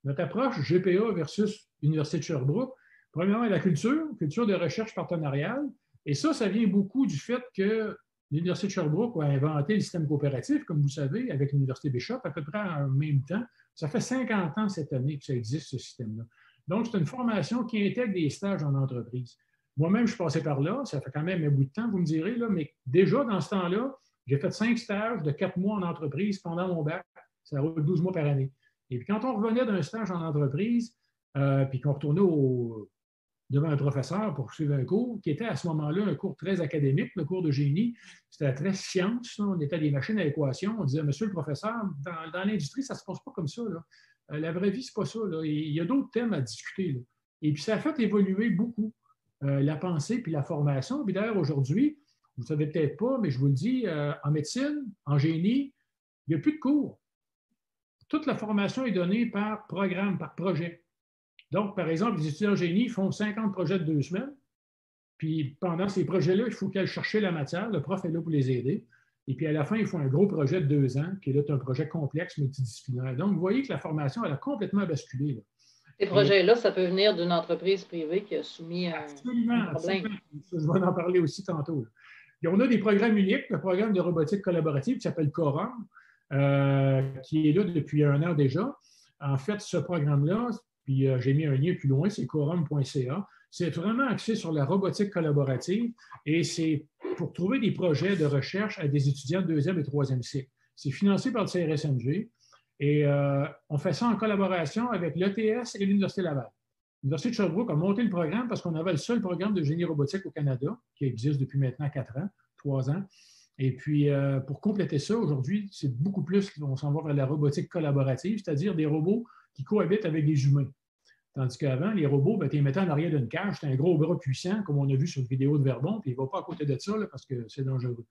Notre approche GPA versus Université de Sherbrooke, premièrement, la culture de recherche partenariale. Et ça vient beaucoup du fait que l'Université de Sherbrooke a inventé le système coopératif, comme vous savez, avec l'Université Bishop, à peu près en même temps. Ça fait 50 ans cette année que ça existe, ce système-là. Donc, c'est une formation qui intègre des stages en entreprise. Moi-même, je suis passé par là, ça fait quand même un bout de temps, vous me direz, là, mais déjà, dans ce temps-là, J'ai fait 5 stages de 4 mois en entreprise pendant mon bac. Ça roule 12 mois par année. Et puis, quand on revenait d'un stage en entreprise, puis qu'on retournait devant un professeur pour suivre un cours, qui était à ce moment-là un cours très académique, le cours de génie, c'était très science, là. On était des machines à équation. On disait, monsieur le professeur, dans l'industrie, ça ne se passe pas comme ça, là. La vraie vie, ce n'est pas ça, là. Il y a d'autres thèmes à discuter, là. Et puis, ça a fait évoluer beaucoup la pensée puis la formation. Puis d'ailleurs, aujourd'hui, vous ne savez peut-être pas, mais je vous le dis, en médecine, en génie, il n'y a plus de cours. Toute la formation est donnée par programme, par projet. Donc, par exemple, les étudiants en génie font 50 projets de 2 semaines. Puis pendant ces projets-là, il faut qu'elles cherchent la matière. Le prof est là pour les aider. Et puis à la fin, ils font un gros projet de 2 ans, qui est là un projet complexe, multidisciplinaire. Donc, vous voyez que la formation, elle a complètement basculé, là. Ces projets-là, ça peut venir d'une entreprise privée qui a soumis un problème. Absolument. Je vais en parler aussi tantôt. Et on a des programmes uniques, le programme de robotique collaborative qui s'appelle Corum, qui est là depuis 1 an déjà. En fait, ce programme-là, puis j'ai mis un lien plus loin, c'est corum.ca. C'est vraiment axé sur la robotique collaborative et c'est pour trouver des projets de recherche à des étudiants de 2e et 3e cycle. C'est financé par le CRSMG et on fait ça en collaboration avec l'ETS et l'Université Laval. L'Université de Sherbrooke a monté le programme parce qu'on avait le seul programme de génie robotique au Canada qui existe depuis maintenant 3 ans. Et puis, pour compléter ça, aujourd'hui, c'est beaucoup plus, on s'en va vers la robotique collaborative, c'est-à-dire des robots qui cohabitent avec des humains. Tandis qu'avant, les robots, tu les mettais en arrière d'une cage, c'était un gros bras puissant, comme on a vu sur une vidéo de Verbon, puis il ne va pas à côté de ça là, parce que c'est dangereux.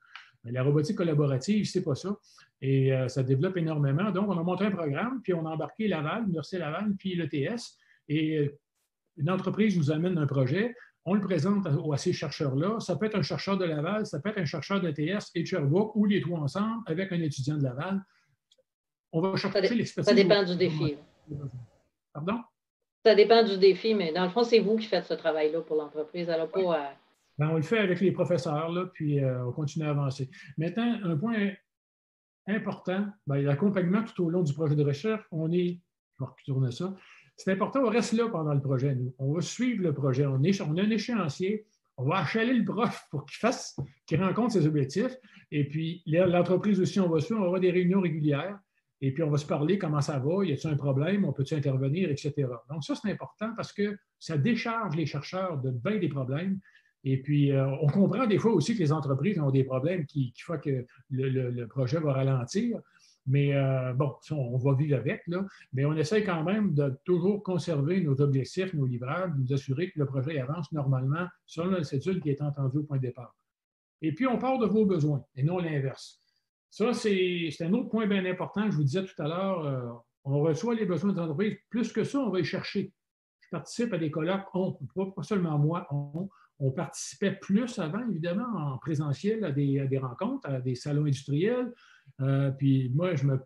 Mais la robotique collaborative, c'est pas ça. Et ça développe énormément. Donc, on a monté un programme, puis on a embarqué Laval, l'Université Laval, puis l'ETS. Et une entreprise nous amène un projet. On le présente à ces chercheurs-là. Ça peut être un chercheur de Laval, ça peut être un chercheur d'ETS et de Sherbrooke, ou les 3 ensemble, avec un étudiant de Laval. On va chercher l'expertise. Ça dépend du défi. Pardon? Ça dépend du défi, mais dans le fond, c'est vous qui faites ce travail-là pour l'entreprise. Elle n'a pas à... On le fait avec les professeurs, là, puis on continue à avancer. Maintenant, un point important, l'accompagnement tout au long du projet de recherche, je vais retourner ça. C'est important, on reste là pendant le projet, nous. On va suivre le projet. On a un échéancier. On va achaler le prof pour qu'il rencontre ses objectifs. Et puis, l'entreprise aussi, on va suivre. On va avoir des réunions régulières. Et puis, on va se parler comment ça va, y a-t-il un problème, on peut-il intervenir, etc. Donc, ça, c'est important parce que ça décharge les chercheurs de bien des problèmes. Et puis, on comprend des fois aussi que les entreprises ont des problèmes qui font que le projet va ralentir. Mais bon, ça, on va vivre avec, là. Mais on essaie quand même de toujours conserver nos objectifs, nos livrables, nous assurer que le projet avance normalement selon la cédule qui est entendue au point de départ. Et puis, on part de vos besoins et non l'inverse. Ça, c'est un autre point bien important que je vous disais tout à l'heure. On reçoit les besoins des entreprises. Plus que ça, on va y chercher. Je participe à des colloques, pas seulement moi, on participait plus avant, évidemment, en présentiel à des rencontres, à des salons industriels. Puis moi, je ne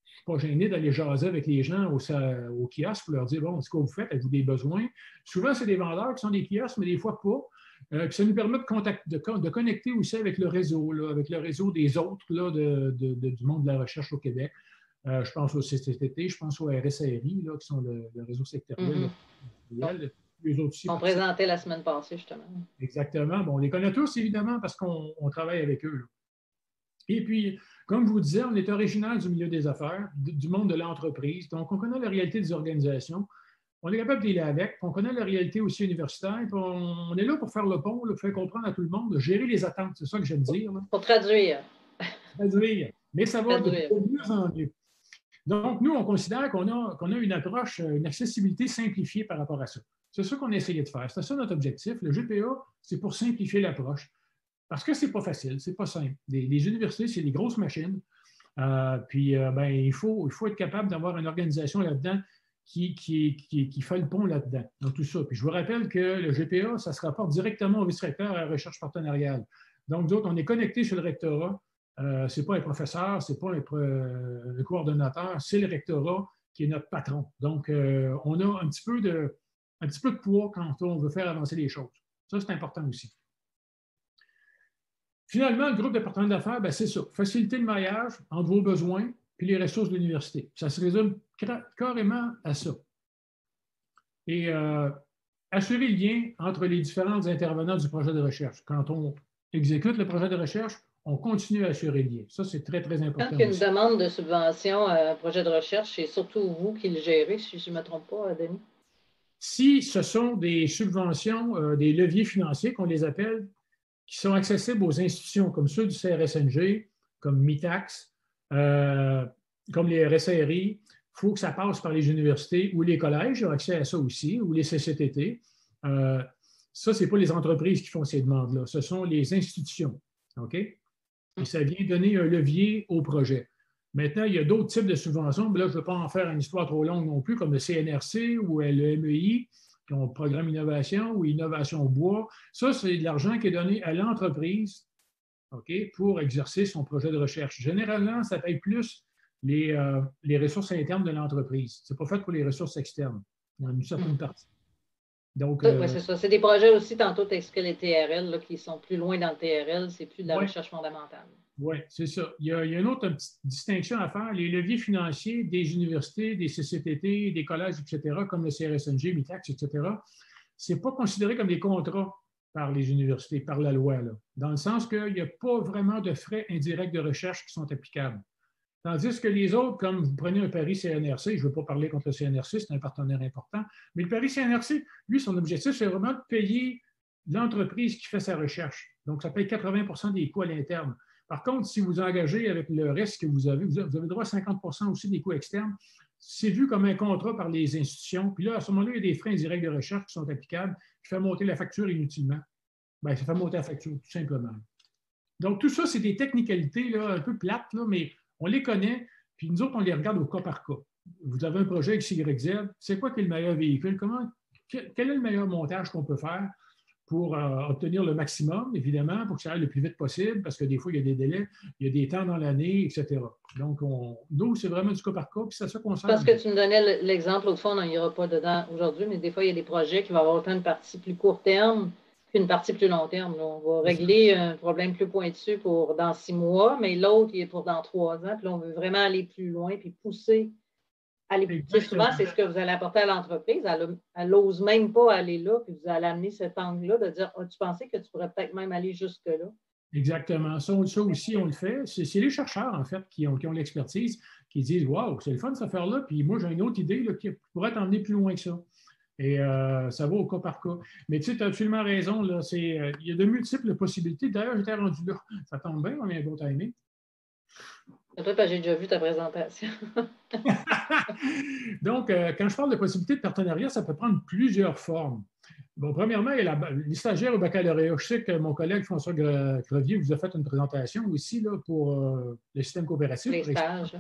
suis pas gêné d'aller jaser avec les gens au kiosque pour leur dire, bon, c'est quoi vous faites? Avez-vous des besoins? Souvent, c'est des vendeurs qui sont des kiosques, mais des fois pas. Puis ça nous permet de connecter aussi avec le réseau, là, avec le réseau des autres là, du monde de la recherche au Québec. Je pense au CCTT, je pense au RSRI, là, qui sont le réseau sectoriel. Les autres aussi. On présentait la semaine passée, justement. Exactement. Bon, on les connaît tous, évidemment, parce qu'on travaille avec eux, là. Et puis, comme je vous disais, on est originaire du milieu des affaires, du monde de l'entreprise. Donc, on connaît la réalité des organisations. On est capable d'y aller avec. On connaît la réalité aussi universitaire. Puis on est là pour faire le pont, là, pour faire comprendre à tout le monde, de gérer les attentes. C'est ça que j'aime dire. Là. Pour traduire. Traduire. Mais ça va de mieux en mieux. Donc, nous, on considère qu'on a une approche, une accessibilité simplifiée par rapport à ça. C'est ça qu'on a essayé de faire. C'est ça notre objectif. Le GPA, c'est pour simplifier l'approche. Parce que c'est pas facile, c'est pas simple. Les universités, c'est des grosses machines. Il faut être capable d'avoir une organisation là-dedans qui fait le pont là-dedans. Donc, tout ça. Puis je vous rappelle que le GPA, ça se rapporte directement au vice-recteur à la recherche partenariale. Donc, nous autres, on est connectés sur le rectorat. Ce n'est pas un professeur, ce n'est pas un coordonnateur, c'est le rectorat qui est notre patron. Donc, on a un petit peu de poids quand on veut faire avancer les choses. Ça, c'est important aussi. Finalement, le groupe de partenaires d'affaires, c'est ça. Faciliter le maillage entre vos besoins et les ressources de l'université. Ça se résume carrément à ça. Et assurer le lien entre les différents intervenants du projet de recherche. Quand on exécute le projet de recherche, on continue à assurer le lien. Ça, c'est très, très important. Quand il y a une demande de subvention à un projet de recherche, c'est surtout vous qui le gérez, si je ne me trompe pas, Denis? Si ce sont des subventions, des leviers financiers qu'on les appelle, qui sont accessibles aux institutions comme ceux du CRSNG, comme MITAX, comme les RSRI, il faut que ça passe par les universités ou les collèges ont accès à ça aussi, ou les CCTT. Ça, ce n'est pas les entreprises qui font ces demandes-là, ce sont les institutions. OK? Et ça vient donner un levier au projet. Maintenant, il y a d'autres types de subventions. Mais là, je ne veux pas en faire une histoire trop longue non plus, comme le CNRC ou le MEI, qui ont le programme Innovation ou Innovation Bois. Ça, c'est de l'argent qui est donné à l'entreprise, OK, pour exercer son projet de recherche. Généralement, ça paye plus les ressources internes de l'entreprise. Ce n'est pas fait pour les ressources externes, dans une certaine partie. Donc, oui, c'est ça. C'est des projets aussi, tantôt, tu expliquais les TRL, là, qui sont plus loin dans le TRL, c'est plus de la recherche fondamentale. Oui, c'est ça. Il y a une autre petite distinction à faire. Les leviers financiers des universités, des CCTT, des collèges, etc., comme le CRSNG, MITAX, etc., ce n'est pas considéré comme des contrats par les universités, par la loi, là, dans le sens qu'il n'y a pas vraiment de frais indirects de recherche qui sont applicables. Tandis que les autres, comme vous prenez un pari CNRC, je ne veux pas parler contre le CNRC, c'est un partenaire important, mais le pari CNRC, lui, son objectif, c'est vraiment de payer l'entreprise qui fait sa recherche. Donc, ça paye 80 des coûts à l'interne. Par contre, si vous engagez avec le reste que vous avez droit à 50 aussi des coûts externes. C'est vu comme un contrat par les institutions. Puis là, à ce moment-là, il y a des frais indirects de recherche qui sont applicables, qui font monter la facture inutilement. Bien, ça fait monter la facture, tout simplement. Donc, tout ça, c'est des technicalités là, un peu plates, là, mais on les connaît, puis nous autres, on les regarde au cas par cas. Vous avez un projet XYZ, c'est quoi qui est le meilleur véhicule? Quel est le meilleur montage qu'on peut faire pour obtenir le maximum, évidemment, pour que ça aille le plus vite possible, parce que des fois, il y a des délais, il y a des temps dans l'année, etc. Donc, nous, c'est vraiment du cas par cas, puis c'est ça qu'on sent. Parce que tu me donnais l'exemple, au fond, on n'ira pas dedans aujourd'hui, mais des fois, il y a des projets qui vont avoir autant une partie plus court terme qu'une partie plus long terme. Là. On va régler un problème plus pointu pour dans 6 mois, mais l'autre, il est pour dans 3 ans, puis là, on veut vraiment aller plus loin, puis pousser. Souvent, c'est ce que vous allez apporter à l'entreprise. Elle n'ose même pas aller là, puis vous allez amener cet angle-là de dire tu pensais que tu pourrais peut-être même aller jusque-là? Exactement. Ça aussi, on le fait. C'est les chercheurs, en fait, qui ont l'expertise, qui disent waouh, c'est le fun cette affaire-là, puis moi, j'ai une autre idée là, qui pourrait t'emmener plus loin que ça. Et ça va au cas par cas. Mais tu sais, tu as absolument raison. Là, il y a de multiples possibilités. D'ailleurs, j'étais rendu là. Ça tombe bien, on a un bon timing. Peut-être j'ai déjà vu ta présentation. Donc, quand je parle de possibilités de partenariat, ça peut prendre plusieurs formes. Bon, premièrement, il y a les stagiaires au baccalauréat. Je sais que mon collègue François Crevier vous a fait une présentation aussi là, pour le système coopératif. Les stages.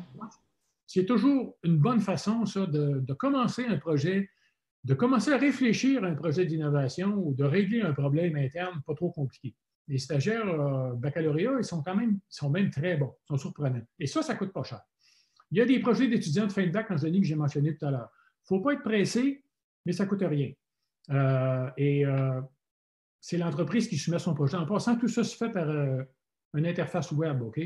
C'est toujours une bonne façon, ça, de commencer un projet, de commencer à réfléchir à un projet d'innovation ou de régler un problème interne pas trop compliqué. Les stagiaires baccalauréat, ils sont même très bons, ils sont surprenants. Et ça ne coûte pas cher. Il y a des projets d'étudiants de fin de bac en génie que j'ai mentionné tout à l'heure. Il ne faut pas être pressé, mais ça ne coûte rien. C'est l'entreprise qui soumet son projet. En passant, tout ça se fait par une interface web, OK?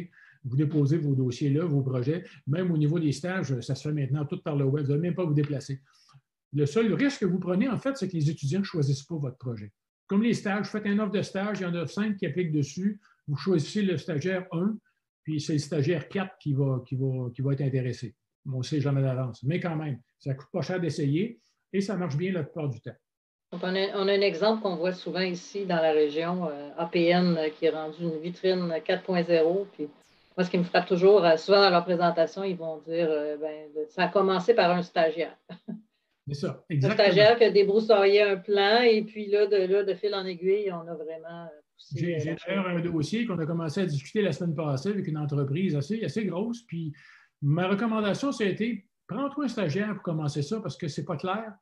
Vous déposez vos dossiers là, vos projets. Même au niveau des stages, ça se fait maintenant tout par le web. Vous n'avez même pas à vous déplacer. Le seul risque que vous prenez, en fait, c'est que les étudiants ne choisissent pas votre projet. Comme les stages, vous faites un offre de stage, il y en a 5 qui appliquent dessus. Vous choisissez le stagiaire 1, puis c'est le stagiaire 4 qui va être intéressé. On ne sait jamais d'avance. Mais quand même, ça ne coûte pas cher d'essayer et ça marche bien la plupart du temps. Donc, on a un exemple qu'on voit souvent ici dans la région, APN, qui est rendu une vitrine 4.0. Puis moi, ce qui me frappe toujours, souvent dans leur présentation, ils vont dire ça a commencé par un stagiaire. C'est ça, exactement. Un stagiaire qui a débroussaillé un plan et puis là, de fil en aiguille, on a vraiment poussé. J'ai d'ailleurs un dossier qu'on a commencé à discuter la semaine passée avec une entreprise assez grosse. Puis ma recommandation, ça a été prends-toi un stagiaire pour commencer ça parce que c'est pas clair.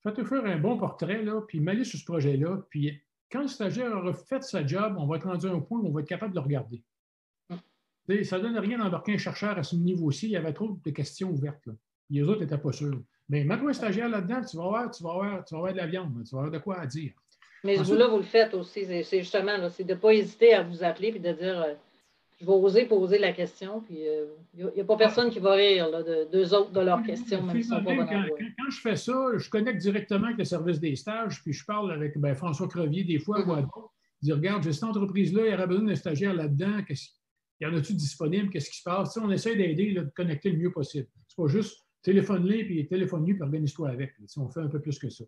Fais-toi faire un bon portrait, là, puis mets-le sur ce projet-là. Puis quand le stagiaire aura fait sa job, on va être rendu à un point où on va être capable de le regarder. Ça ne donne rien d'embarquer un chercheur à ce niveau-ci. Il y avait trop de questions ouvertes. Là. Les autres n'étaient pas sûrs. Mais mets-toi un stagiaire là-dedans, tu vas avoir de la viande, tu vas avoir de quoi à dire. Mais vous-là, vous le faites aussi. C'est justement, là, c'est de ne pas hésiter à vous appeler et de dire je vais oser poser la question. Puis il n'y a pas personne qui va rire là, d'eux autres de leurs questions, même si sont pas quand je fais ça, je connecte directement avec le service des stages, puis je parle avec François Crevier des fois ou à d'autres. Je dis regarde, j'ai cette entreprise-là, il y aurait besoin d'un stagiaire là-dedans. y en a-tu disponible? Qu'est-ce qui se passe? Tu sais, on essaie d'aider, de connecter le mieux possible. C'est pas juste téléphone-les, puis téléphone-lui, puis organise-toi avec. Tu sais, on fait un peu plus que ça.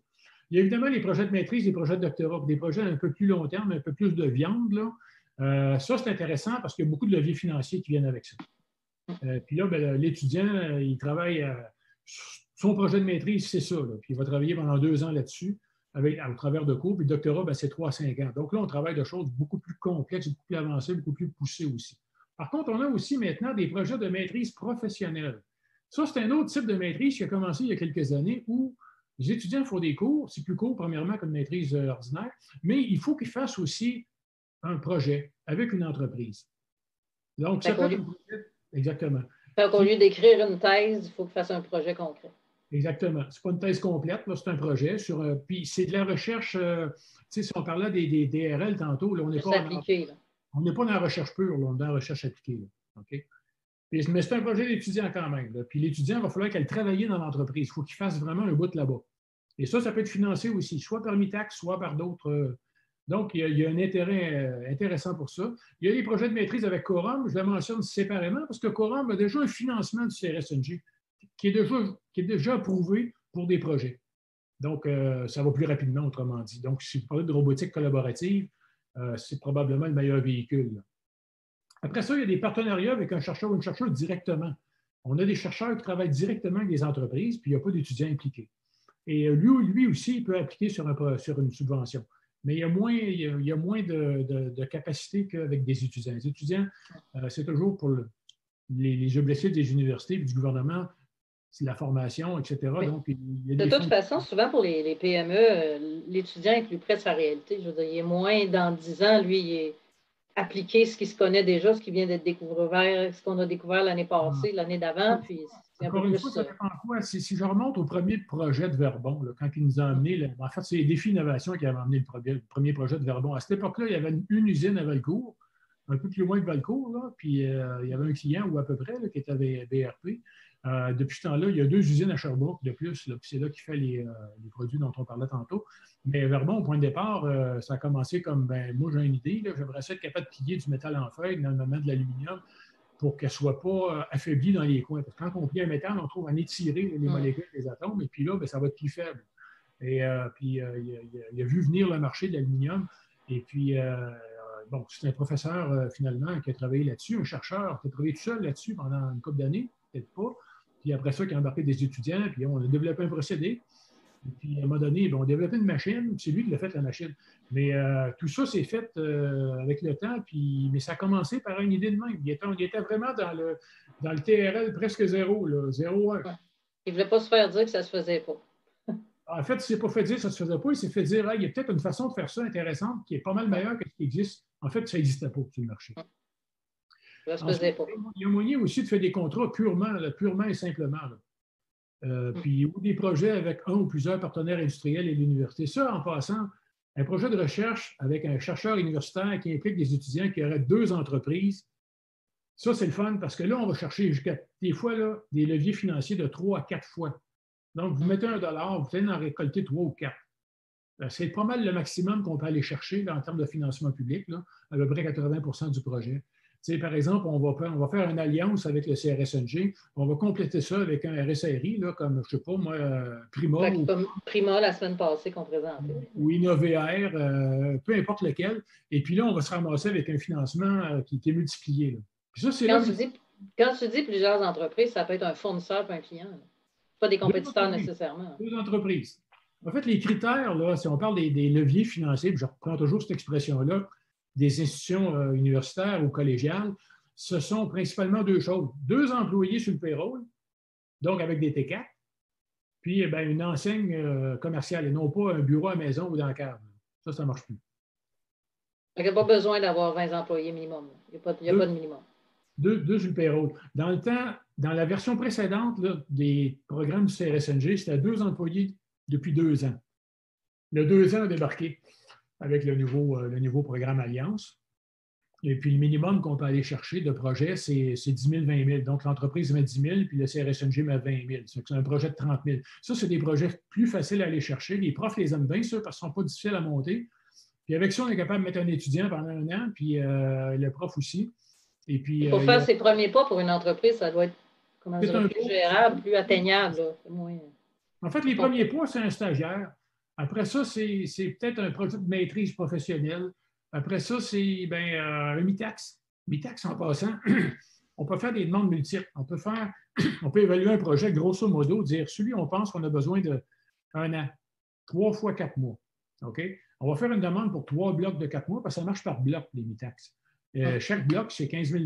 Il y a évidemment les projets de maîtrise, les projets de doctorat, des projets un peu plus long terme, un peu plus de viande. Là. Ça, c'est intéressant parce qu'il y a beaucoup de leviers financiers qui viennent avec ça. Puis là, ben, l'étudiant, il travaille son projet de maîtrise, c'est ça. Là. Puis il va travailler pendant 2 ans là-dessus au travers de cours. Puis le doctorat, ben, c'est 3 à 5 ans. Donc là, on travaille de choses beaucoup plus complexes, beaucoup plus avancées, beaucoup plus poussées aussi. Par contre, on a aussi maintenant des projets de maîtrise professionnelle. Ça, c'est un autre type de maîtrise qui a commencé il y a quelques années où les étudiants font des cours. C'est plus court, premièrement, qu'une maîtrise ordinaire, mais il faut qu'ils fassent aussi un projet avec une entreprise. Donc, ça peut être... Exactement. Donc, au lieu d'écrire une thèse, il faut qu'il fasse un projet concret. Exactement. Ce n'est pas une thèse complète, c'est un projet. Puis c'est de la recherche, si on parlait des DRL tantôt, là, on n'est pas dans la recherche pure, là, on est dans la recherche appliquée. Là. Okay? Mais c'est un projet d'étudiant quand même. Là. Puis l'étudiant, il va falloir qu'elle travaille dans l'entreprise. Il faut qu'il fasse vraiment un bout là-bas. Et ça peut être financé aussi, soit par Mitax, soit par d'autres. Donc, il y a un intérêt intéressant pour ça. Il y a les projets de maîtrise avec Corum, je les mentionne séparément, parce que Corum a déjà un financement du CRSNG qui est déjà approuvé pour des projets. Donc, ça va plus rapidement, autrement dit. Donc, si vous parlez de robotique collaborative, c'est probablement le meilleur véhicule. Là. Après ça, il y a des partenariats avec un chercheur ou une chercheuse directement. On a des chercheurs qui travaillent directement avec des entreprises, puis il n'y a pas d'étudiants impliqués. Et lui aussi, il peut appliquer sur une subvention. Mais il y a moins de capacité qu'avec des étudiants. Les étudiants, c'est toujours pour les objectifs des universités et du gouvernement, c'est la formation, etc. Oui. Donc, de toute façon, souvent pour les PME, l'étudiant est plus près de sa réalité. Je veux dire, il est moins dans 10 ans, lui, il est appliqué ce qu'il se connaît déjà, ce qui vient d'être découvert, ce qu'on a découvert l'année passée, l'année d'avant. Puis encore une fois, ça dépend quoi. Si je remonte au premier projet de Verbon, là, quand il nous a amené, en fait, c'est les défis d'innovation qui avaient amené le premier projet de Verbon. À cette époque-là, il y avait une usine à Valcourt, un peu plus loin que Valcourt, là, puis il y avait un client, ou à peu près, là, qui était à BRP. Depuis ce temps-là, il y a 2 usines à Sherbrooke de plus, là, puis c'est là qu'il fait les produits dont on parlait tantôt. Mais Verbon, au point de départ, ça a commencé comme, moi j'ai une idée, j'aimerais ça être capable de plier du métal en feuille, normalement de l'aluminium, pour qu'elle ne soit pas affaiblie dans les coins. Parce que quand on plie un métal, on trouve en étirer les molécules, les atomes, et puis là, ça va être plus faible. Et puis, il a vu venir le marché de l'aluminium, et puis, c'est un professeur, finalement, qui a travaillé là-dessus, un chercheur qui a travaillé tout seul là-dessus pendant une couple d'années, peut-être pas. Puis après ça, qui a embarqué des étudiants, puis on a développé un procédé. Et puis, à un moment donné, on a développé une machine, c'est lui qui l'a fait, la machine. Mais tout ça, c'est fait avec le temps, mais ça a commencé par une idée de même. On était vraiment dans le TRL presque 0, 0,1. Ouais. Il ne voulait pas se faire dire que ça ne se faisait pas. En fait, il ne s'est pas fait dire que ça ne se faisait pas, il s'est fait dire il y a peut-être une façon de faire ça intéressante qui est pas mal meilleure que ce qui existe. En fait, ça n'existait pas sur le marché. Ça se faisait pas. Il y a moyen aussi de faire des contrats purement et simplement. Puis ou des projets avec un ou plusieurs partenaires industriels et l'université. Ça, en passant, un projet de recherche avec un chercheur universitaire qui implique des étudiants qui auraient 2 entreprises, ça, c'est le fun parce que là, on va chercher jusqu'à des fois là, des leviers financiers de 3 à 4 fois. Donc, vous mettez $1, vous allez en récolter 3 ou 4. C'est pas mal le maximum qu'on peut aller chercher là, en termes de financement public, là, à peu près 80% du projet. T'sais, par exemple, on va faire une alliance avec le CRSNG, on va compléter ça avec un RSRI, là, comme, je ne sais pas, moi, Prima. Comme Prima, la semaine passée, qu'on présentait. Ou InnoVR, peu importe lequel. Et puis là, on va se ramasser avec un financement qui est multiplié. Là. Puis ça, c'est quand tu dis plusieurs entreprises, ça peut être un fournisseur et un client. Là. Pas des compétiteurs nécessairement. 2 entreprises. En fait, les critères, là, si on parle des leviers financiers, puis je reprends toujours cette expression-là, des institutions universitaires ou collégiales, ce sont principalement 2 choses. 2 employés sur le payroll, donc avec des T4, puis une enseigne commerciale et non pas un bureau à la maison ou dans la cave. Ça ne marche plus. Il n'y a pas besoin d'avoir 20 employés minimum. Il n'y a pas de minimum. 2 sur le payroll. Dans le temps, dans la version précédente là, des programmes du CRSNG, c'était 2 employés depuis 2 ans. Le 2 ans a débarqué avec le nouveau programme Alliance. Et puis, le minimum qu'on peut aller chercher de projet, c'est 10 000, 20 000. Donc, l'entreprise met 10 000, puis le CRSNG met 20 000. C'est un projet de 30 000. Ça, c'est des projets plus faciles à aller chercher. Les profs les aiment bien, ça, parce qu'ils ne sont pas difficiles à monter. Puis, avec ça, on est capable de mettre un étudiant pendant 1 an, puis le prof aussi. Et puis, pour faire ses premiers pas pour une entreprise, ça doit être plus gérable, plus atteignable. Là. Moins... En fait, les premiers pas, c'est un stagiaire. Après ça, c'est peut-être un projet de maîtrise professionnelle. Après ça, c'est un MITAX. MITAX, en passant, on peut faire des demandes multiples. On peut évaluer un projet grosso modo, dire celui on pense qu'on a besoin de 1 an, 3 fois 4 mois. OK? On va faire une demande pour 3 blocs de 4 mois parce que ça marche par bloc, les MITAX. Chaque bloc, c'est 15 000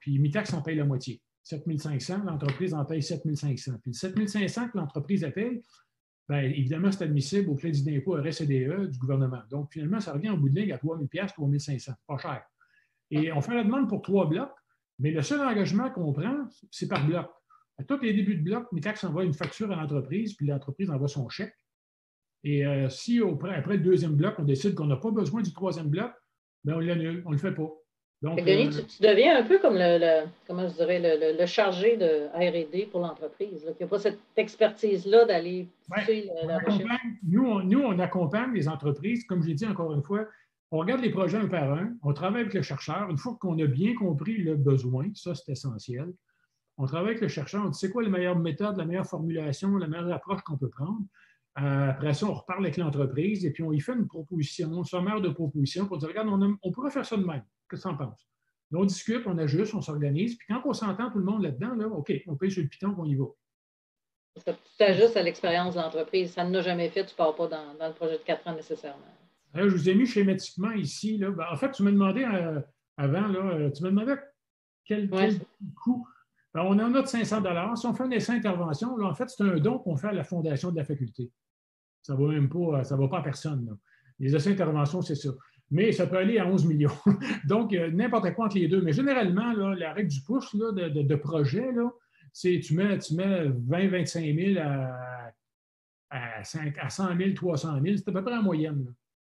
puis MITAX en paye la moitié. 7 500, l'entreprise en paye 7 500. Puis le 7 500 que l'entreprise paye, bien, évidemment, c'est admissible au crédit d'impôt RSCDE du gouvernement. Donc, finalement, ça revient en bout de ligne à 3 000 $, 3 500. Pas cher. Et on fait la demande pour 3 blocs, mais le seul engagement qu'on prend, c'est par bloc. À tous les débuts de bloc, MITAX envoie une facture à l'entreprise, puis l'entreprise envoie son chèque. Et si après le deuxième bloc, on décide qu'on n'a pas besoin du troisième bloc, bien, on l'annule, on ne le fait pas. Donc, Denis, tu deviens un peu comme le chargé de R&D pour l'entreprise. Il n'y a pas cette expertise-là d'aller pousser la recherche. Nous, on accompagne les entreprises, comme j'ai dit encore une fois, on regarde les projets un par un, on travaille avec le chercheur. Une fois qu'on a bien compris le besoin, ça c'est essentiel, on travaille avec le chercheur, on dit c'est quoi la meilleure méthode, la meilleure formulation, la meilleure approche qu'on peut prendre. Après ça, on reparle avec l'entreprise et puis on y fait une proposition, un sommaire de proposition pour dire, regarde, on pourrait faire ça de même. Qu'est-ce que tu en penses? On discute, on ajuste, on s'organise. Puis quand on s'entend tout le monde là-dedans, là, OK, on paye sur le piton, on y va. Tu t'ajustes à l'expérience de l'entreprise. Ça ne l'a jamais fait, tu ne pars pas dans le projet de 4 ans nécessairement. Je vous ai mis schématiquement ici. Là. En fait, tu m'as demandé avant, là, tu m'as demandé quel coût. Ben, on en a de 500 $. Si on fait un essai intervention, là, en fait, c'est un don qu'on fait à la fondation de la faculté. Ça ne va même pas, ça va pas à personne. Là. Les essais interventions, c'est ça. Mais ça peut aller à 11 millions. Donc, n'importe quoi entre les deux. Mais généralement, là, la règle du push là, de projet, là, c'est tu mets 20-25 000 à 100 000, 300 000. C'est à peu près en moyenne.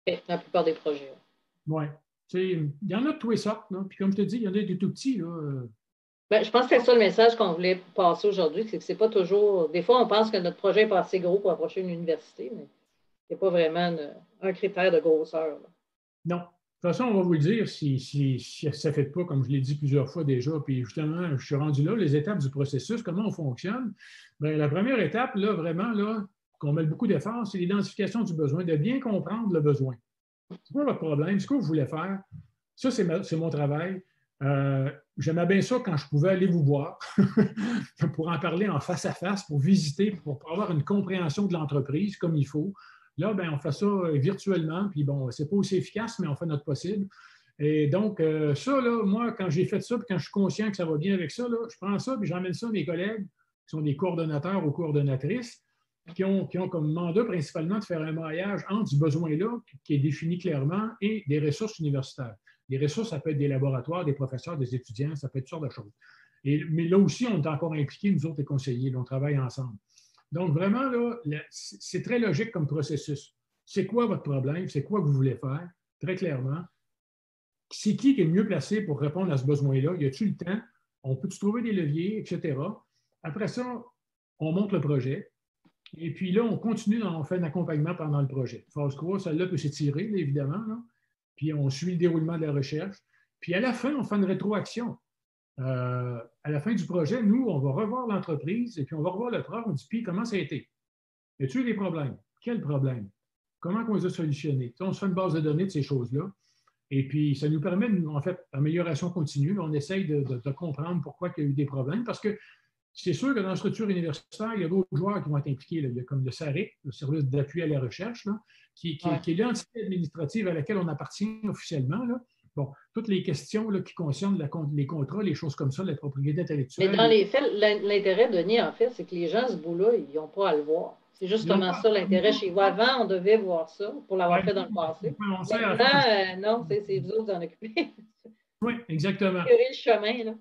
Là. La plupart des projets. Oui. Il y en a de tous les sortes. Là. Puis comme je te dis, il y en a des tout petits. Là. Je pense que c'est ça le message qu'on voulait passer aujourd'hui, c'est que c'est pas toujours... Des fois, on pense que notre projet n'est pas assez gros pour approcher une université, mais ce n'est pas vraiment un critère de grosseur. Là. Non. De toute façon, on va vous le dire si ça ne fait pas, comme je l'ai dit plusieurs fois déjà, puis justement, je suis rendu là, les étapes du processus, comment on fonctionne. Bien, la première étape, là, vraiment, là, qu'on met beaucoup d'efforts, c'est l'identification du besoin, de bien comprendre le besoin. C'est quoi votre problème? C'est quoi vous voulez faire? Ça, c'est mon travail. J'aimais bien ça quand je pouvais aller vous voir pour en parler en face à face, pour visiter, pour avoir une compréhension de l'entreprise comme il faut. Là, bien, on fait ça virtuellement, puis bon, c'est pas aussi efficace, mais on fait notre possible. Et donc, ça, là, moi, quand j'ai fait ça, puis quand je suis conscient que ça va bien avec ça, là, je prends ça, puis j'emmène ça à mes collègues qui sont des coordonnateurs ou coordonnatrices, qui ont comme mandat principalement de faire un maillage entre ce besoin-là, qui est défini clairement, et des ressources universitaires. Les ressources, ça peut être des laboratoires, des professeurs, des étudiants, ça peut être toutes sortes de choses. Mais là aussi, on est encore impliqués, nous autres, les conseillers, on travaille ensemble. Donc, vraiment, là, c'est très logique comme processus. C'est quoi votre problème? C'est quoi que vous voulez faire? Très clairement. C'est qui est le mieux placé pour répondre à ce besoin-là? Y a-t-il le temps? On peut-tu trouver des leviers, etc.? Après ça, on monte le projet. Et puis là, on continue, on fait un accompagnement pendant le projet. Phase 3, celle-là peut s'étirer, là, évidemment. Là. Puis on suit le déroulement de la recherche. Puis à la fin, on fait une rétroaction. À la fin du projet, nous, on va revoir l'entreprise et puis on va revoir le prof. On dit, puis comment ça a été? Y a-t-il eu des problèmes? Quels problèmes? Comment on les a solutionnés? On se fait une base de données de ces choses-là. Et puis, ça nous permet, en fait, amélioration continue. On essaye de comprendre pourquoi il y a eu des problèmes parce que c'est sûr que dans la structure universitaire, il y a d'autres joueurs qui vont être impliqués. Là. Il y a comme le SARIC, le service d'appui à la recherche, là, qui est l'entité administrative à laquelle on appartient officiellement. Là. Bon, toutes les questions là, qui concernent les contrats, les choses comme ça, la propriété intellectuelle. Mais dans les faits, l'intérêt, Denis, en fait, c'est que les gens, ce bout-là, ils n'ont pas à le voir. C'est justement ça l'intérêt chez vous. Avant, on devait voir ça pour l'avoir fait dans le passé. Maintenant, non, c'est vous autres d'en occuper. Oui, exactement. Le chemin, là.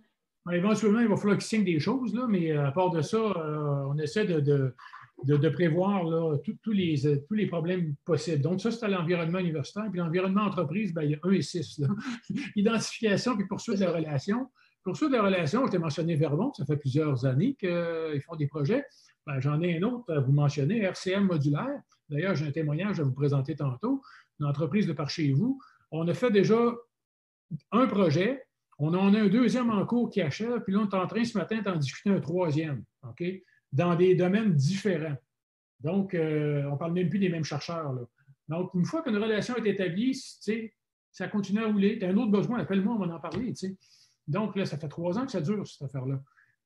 Éventuellement, il va falloir qu'ils signent des choses, là, mais à part de ça, on essaie de prévoir là, tous les problèmes possibles. Donc, ça, c'est à l'environnement universitaire. Puis l'environnement entreprise, bien, il y a 1 et 6. Là. Identification puis poursuite de la relation. Poursuite de la relation, je t'ai mentionné Verbon, ça fait plusieurs années qu'ils font des projets. Ben, j'en ai un autre à vous mentionner, RCM Modulaire. D'ailleurs, j'ai un témoignage à vous présenter tantôt. Une entreprise de par chez vous. On a fait déjà un projet. On en a un deuxième en cours qui achève, puis là, on est en train ce matin d'en discuter un troisième, OK? Dans des domaines différents. Donc, on ne parle même plus des mêmes chercheurs, là. Donc, une fois qu'une relation est établie, tu sais, ça continue à rouler. Tu as un autre besoin, appelle-moi, on va en parler, tu sais. Donc, là, ça fait 3 ans que ça dure, cette affaire-là.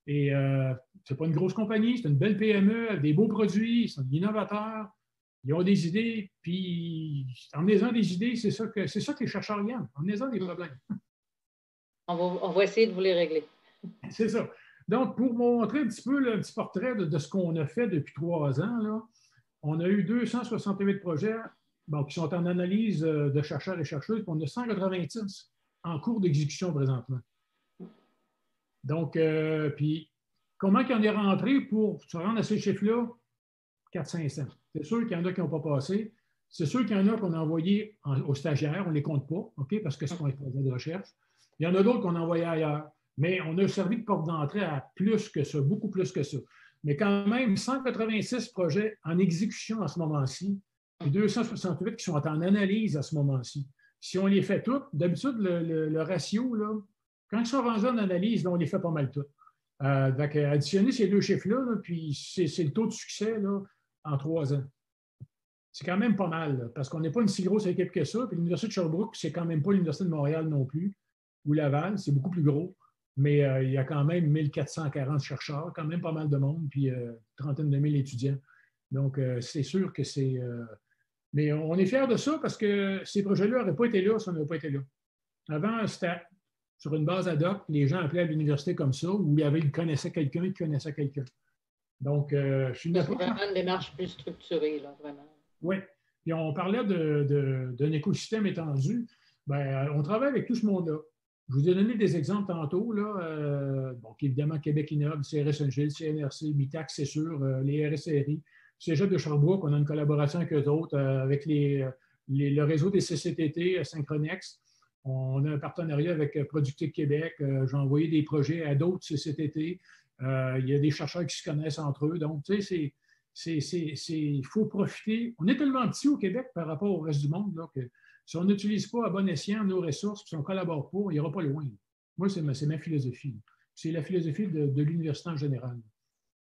Et c'est pas une grosse compagnie, c'est une belle PME, avec des beaux produits, ils sont innovateurs, ils ont des idées, puis en ayant des idées, c'est ça que les chercheurs aiment, en ayant des problèmes. On va essayer de vous les régler. C'est ça. Donc, pour montrer un petit peu un petit portrait de ce qu'on a fait depuis 3 ans, là, on a eu 268 projets qui sont en analyse de chercheurs et chercheuses, puis on a 186 en cours d'exécution présentement. Donc, puis, comment il y en est rentré pour se rendre à ces chiffres-là? 400-500. C'est sûr qu'il y en a qui n'ont pas passé. C'est sûr qu'il y en a qu'on a envoyés aux stagiaires, on ne les compte pas, OK, parce que ce sont des projets de recherche. Il y en a d'autres qu'on a envoyés ailleurs. Mais on a servi de porte d'entrée à plus que ça, beaucoup plus que ça. Mais quand même, 186 projets en exécution à ce moment-ci et 268 qui sont en analyse à ce moment-ci. Si on les fait toutes, d'habitude, le ratio, là, quand ils sont rendus en analyse, là, on les fait pas mal toutes. Donc, additionner ces deux chiffres-là, là, puis c'est le taux de succès là, en 3 ans. C'est quand même pas mal, là, parce qu'on n'est pas une si grosse équipe que ça. Puis l'Université de Sherbrooke, c'est quand même pas l'Université de Montréal non plus, ou Laval, c'est beaucoup plus gros. Mais il y a quand même 1440 chercheurs, quand même pas mal de monde, puis une trentaine de mille étudiants. Donc, c'est sûr que c'est... Mais on est fiers de ça parce que ces projets-là n'auraient pas été là si on n'avait pas été là. Avant, c'était sur une base ad hoc, les gens appelaient à l'université comme ça, où ils connaissaient quelqu'un qui connaissait quelqu'un. Donc, je suis C'est vraiment une démarche plus structurée, là, vraiment. Oui. Puis on parlait d'un écosystème étendu. Bien, on travaille avec tout ce monde-là. Je vous ai donné des exemples tantôt, là. Évidemment, Québec Innove, CRS-Angil, CNRC, MITAC, c'est sûr, les RSRI. Cégep de Sherbrooke, on a une collaboration avec eux autres, avec le réseau des CCTT, Synchronex. On a un partenariat avec Productique Québec. J'ai envoyé des projets à d'autres CCTT. Il y a des chercheurs qui se connaissent entre eux. Donc, tu sais, il faut profiter. On est tellement petit au Québec par rapport au reste du monde là, que si on n'utilise pas à bon escient nos ressources, si on ne collabore pas, il n'ira pas loin. Moi, c'est ma philosophie. C'est la philosophie de l'université en général.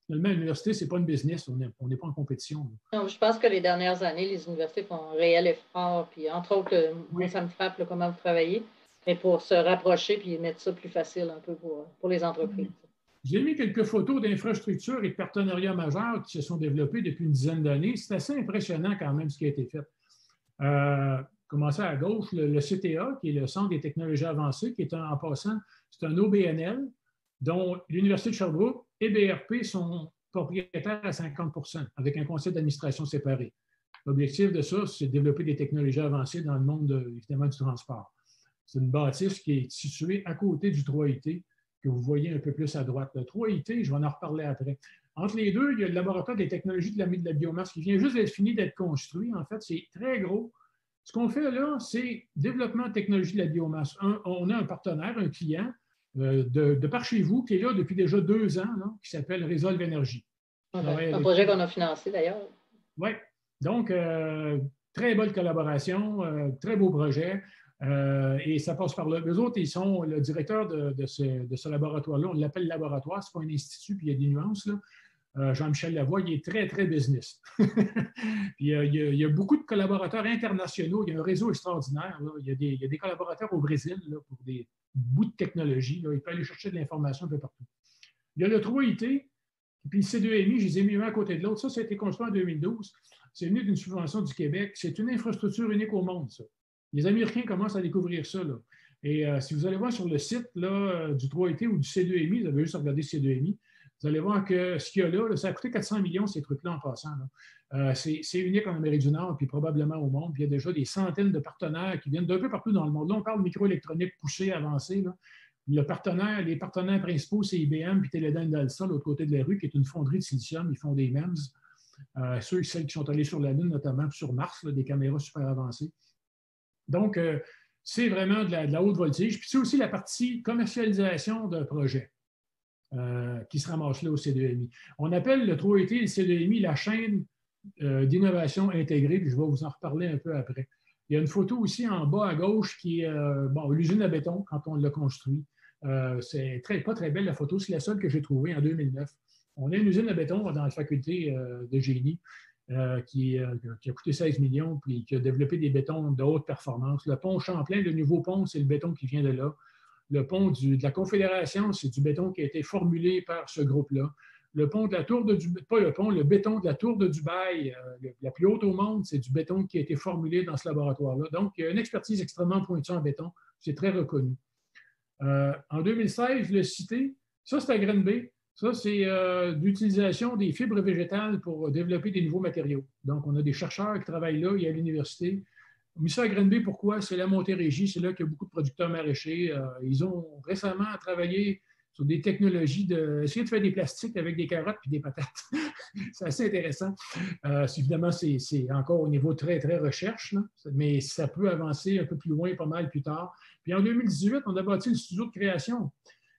Finalement, l'université, ce n'est pas une business. On n'est pas en compétition. Non, je pense que les dernières années, les universités font un réel effort. Puis, entre autres, moi, ça me frappe là, comment vous travaillez, mais pour se rapprocher puis mettre ça plus facile un peu pour les entreprises. J'ai mis quelques photos d'infrastructures et de partenariats majeurs qui se sont développés depuis une dizaine d'années. C'est assez impressionnant quand même ce qui a été fait. Commencer à gauche, le CTA, qui est le Centre des technologies avancées, qui est en passant, c'est un OBNL, dont l'Université de Sherbrooke et BRP sont propriétaires à 50 % avec un conseil d'administration séparé. L'objectif de ça, c'est de développer des technologies avancées dans le monde, évidemment, du transport. C'est une bâtisse qui est située à côté du 3IT, que vous voyez un peu plus à droite. Le 3IT, je vais en reparler après. Entre les deux, il y a le laboratoire des technologies de la biomasse qui vient juste d'être fini d'être construit. En fait, c'est très gros. Ce qu'on fait là, c'est développement de technologie de la biomasse. On a un partenaire, un client de par chez vous qui est là depuis déjà 2 ans, là, qui s'appelle Resolve Énergie. Okay. Un projet qu'on a financé d'ailleurs. Oui. Donc, très bonne collaboration, très beau projet. Et ça passe par là. Eux autres, ils sont le directeur de ce laboratoire-là. On l'appelle laboratoire, ce n'est pas un institut, puis il y a des nuances. Là. Jean-Michel Lavoie, il est très, très business. Puis, il y a beaucoup de collaborateurs internationaux. Il y a un réseau extraordinaire. Là. Il y a des collaborateurs au Brésil là, pour des bouts de technologie. Là. Il peut aller chercher de l'information un peu partout. Il y a le 3IT, puis le C2MI, je les ai mis un à côté de l'autre. Ça a été construit en 2012. C'est venu d'une subvention du Québec. C'est une infrastructure unique au monde, ça. Les Américains commencent à découvrir ça. Là. Et si vous allez voir sur le site là, du 3IT ou du C2MI, vous avez juste regardé C2MI, vous allez voir que ce qu'il y a là, ça a coûté 400 millions, ces trucs-là, en passant. C'est unique en Amérique du Nord, puis probablement au monde. Puis il y a déjà des centaines de partenaires qui viennent d'un peu partout dans le monde. Là, on parle de microélectronique poussée, avancée. Là. Les partenaires principaux, c'est IBM puis Teledyne d'Alsa, l'autre côté de la rue, qui est une fonderie de silicium. Ils font des MEMS. Celles qui sont allés sur la Lune, notamment, sur Mars, là, des caméras super avancées. Donc, c'est vraiment de la haute voltige. Puis c'est aussi la partie commercialisation d'un projet qui se ramasse là au C2MI. On appelle le 3IT et le C2MI la chaîne d'innovation intégrée, puis je vais vous en reparler un peu après. Il y a une photo aussi en bas à gauche qui est l'usine à béton quand on l'a construit. C'est pas très belle la photo, c'est la seule que j'ai trouvée en 2009. On a une usine à béton dans la faculté de génie qui a coûté 16 millions puis qui a développé des bétons de haute performance. Le pont Champlain, le nouveau pont, c'est le béton qui vient de là. Le pont de la Confédération, c'est du béton qui a été formulé par ce groupe-là. Le pont de la tour de Dubaï, pas le pont, le béton de la tour de Dubaï, la plus haute au monde, c'est du béton qui a été formulé dans ce laboratoire-là. Donc, il y a une expertise extrêmement pointue en béton. C'est très reconnu. En 2016, le Cité, ça, c'est à Granby. Ça, c'est l'utilisation des fibres végétales pour développer des nouveaux matériaux. Donc, on a des chercheurs qui travaillent là, il y a à l'université. On a mis ça à Granby, pourquoi? C'est la Montérégie, c'est là qu'il y a beaucoup de producteurs maraîchers. Ils ont récemment travaillé sur des technologies d'essayer de faire des plastiques avec des carottes et des patates. C'est assez intéressant. Évidemment, c'est encore au niveau très, très recherche, là, mais ça peut avancer un peu plus loin, pas mal plus tard. Puis en 2018, on a bâti le studio de création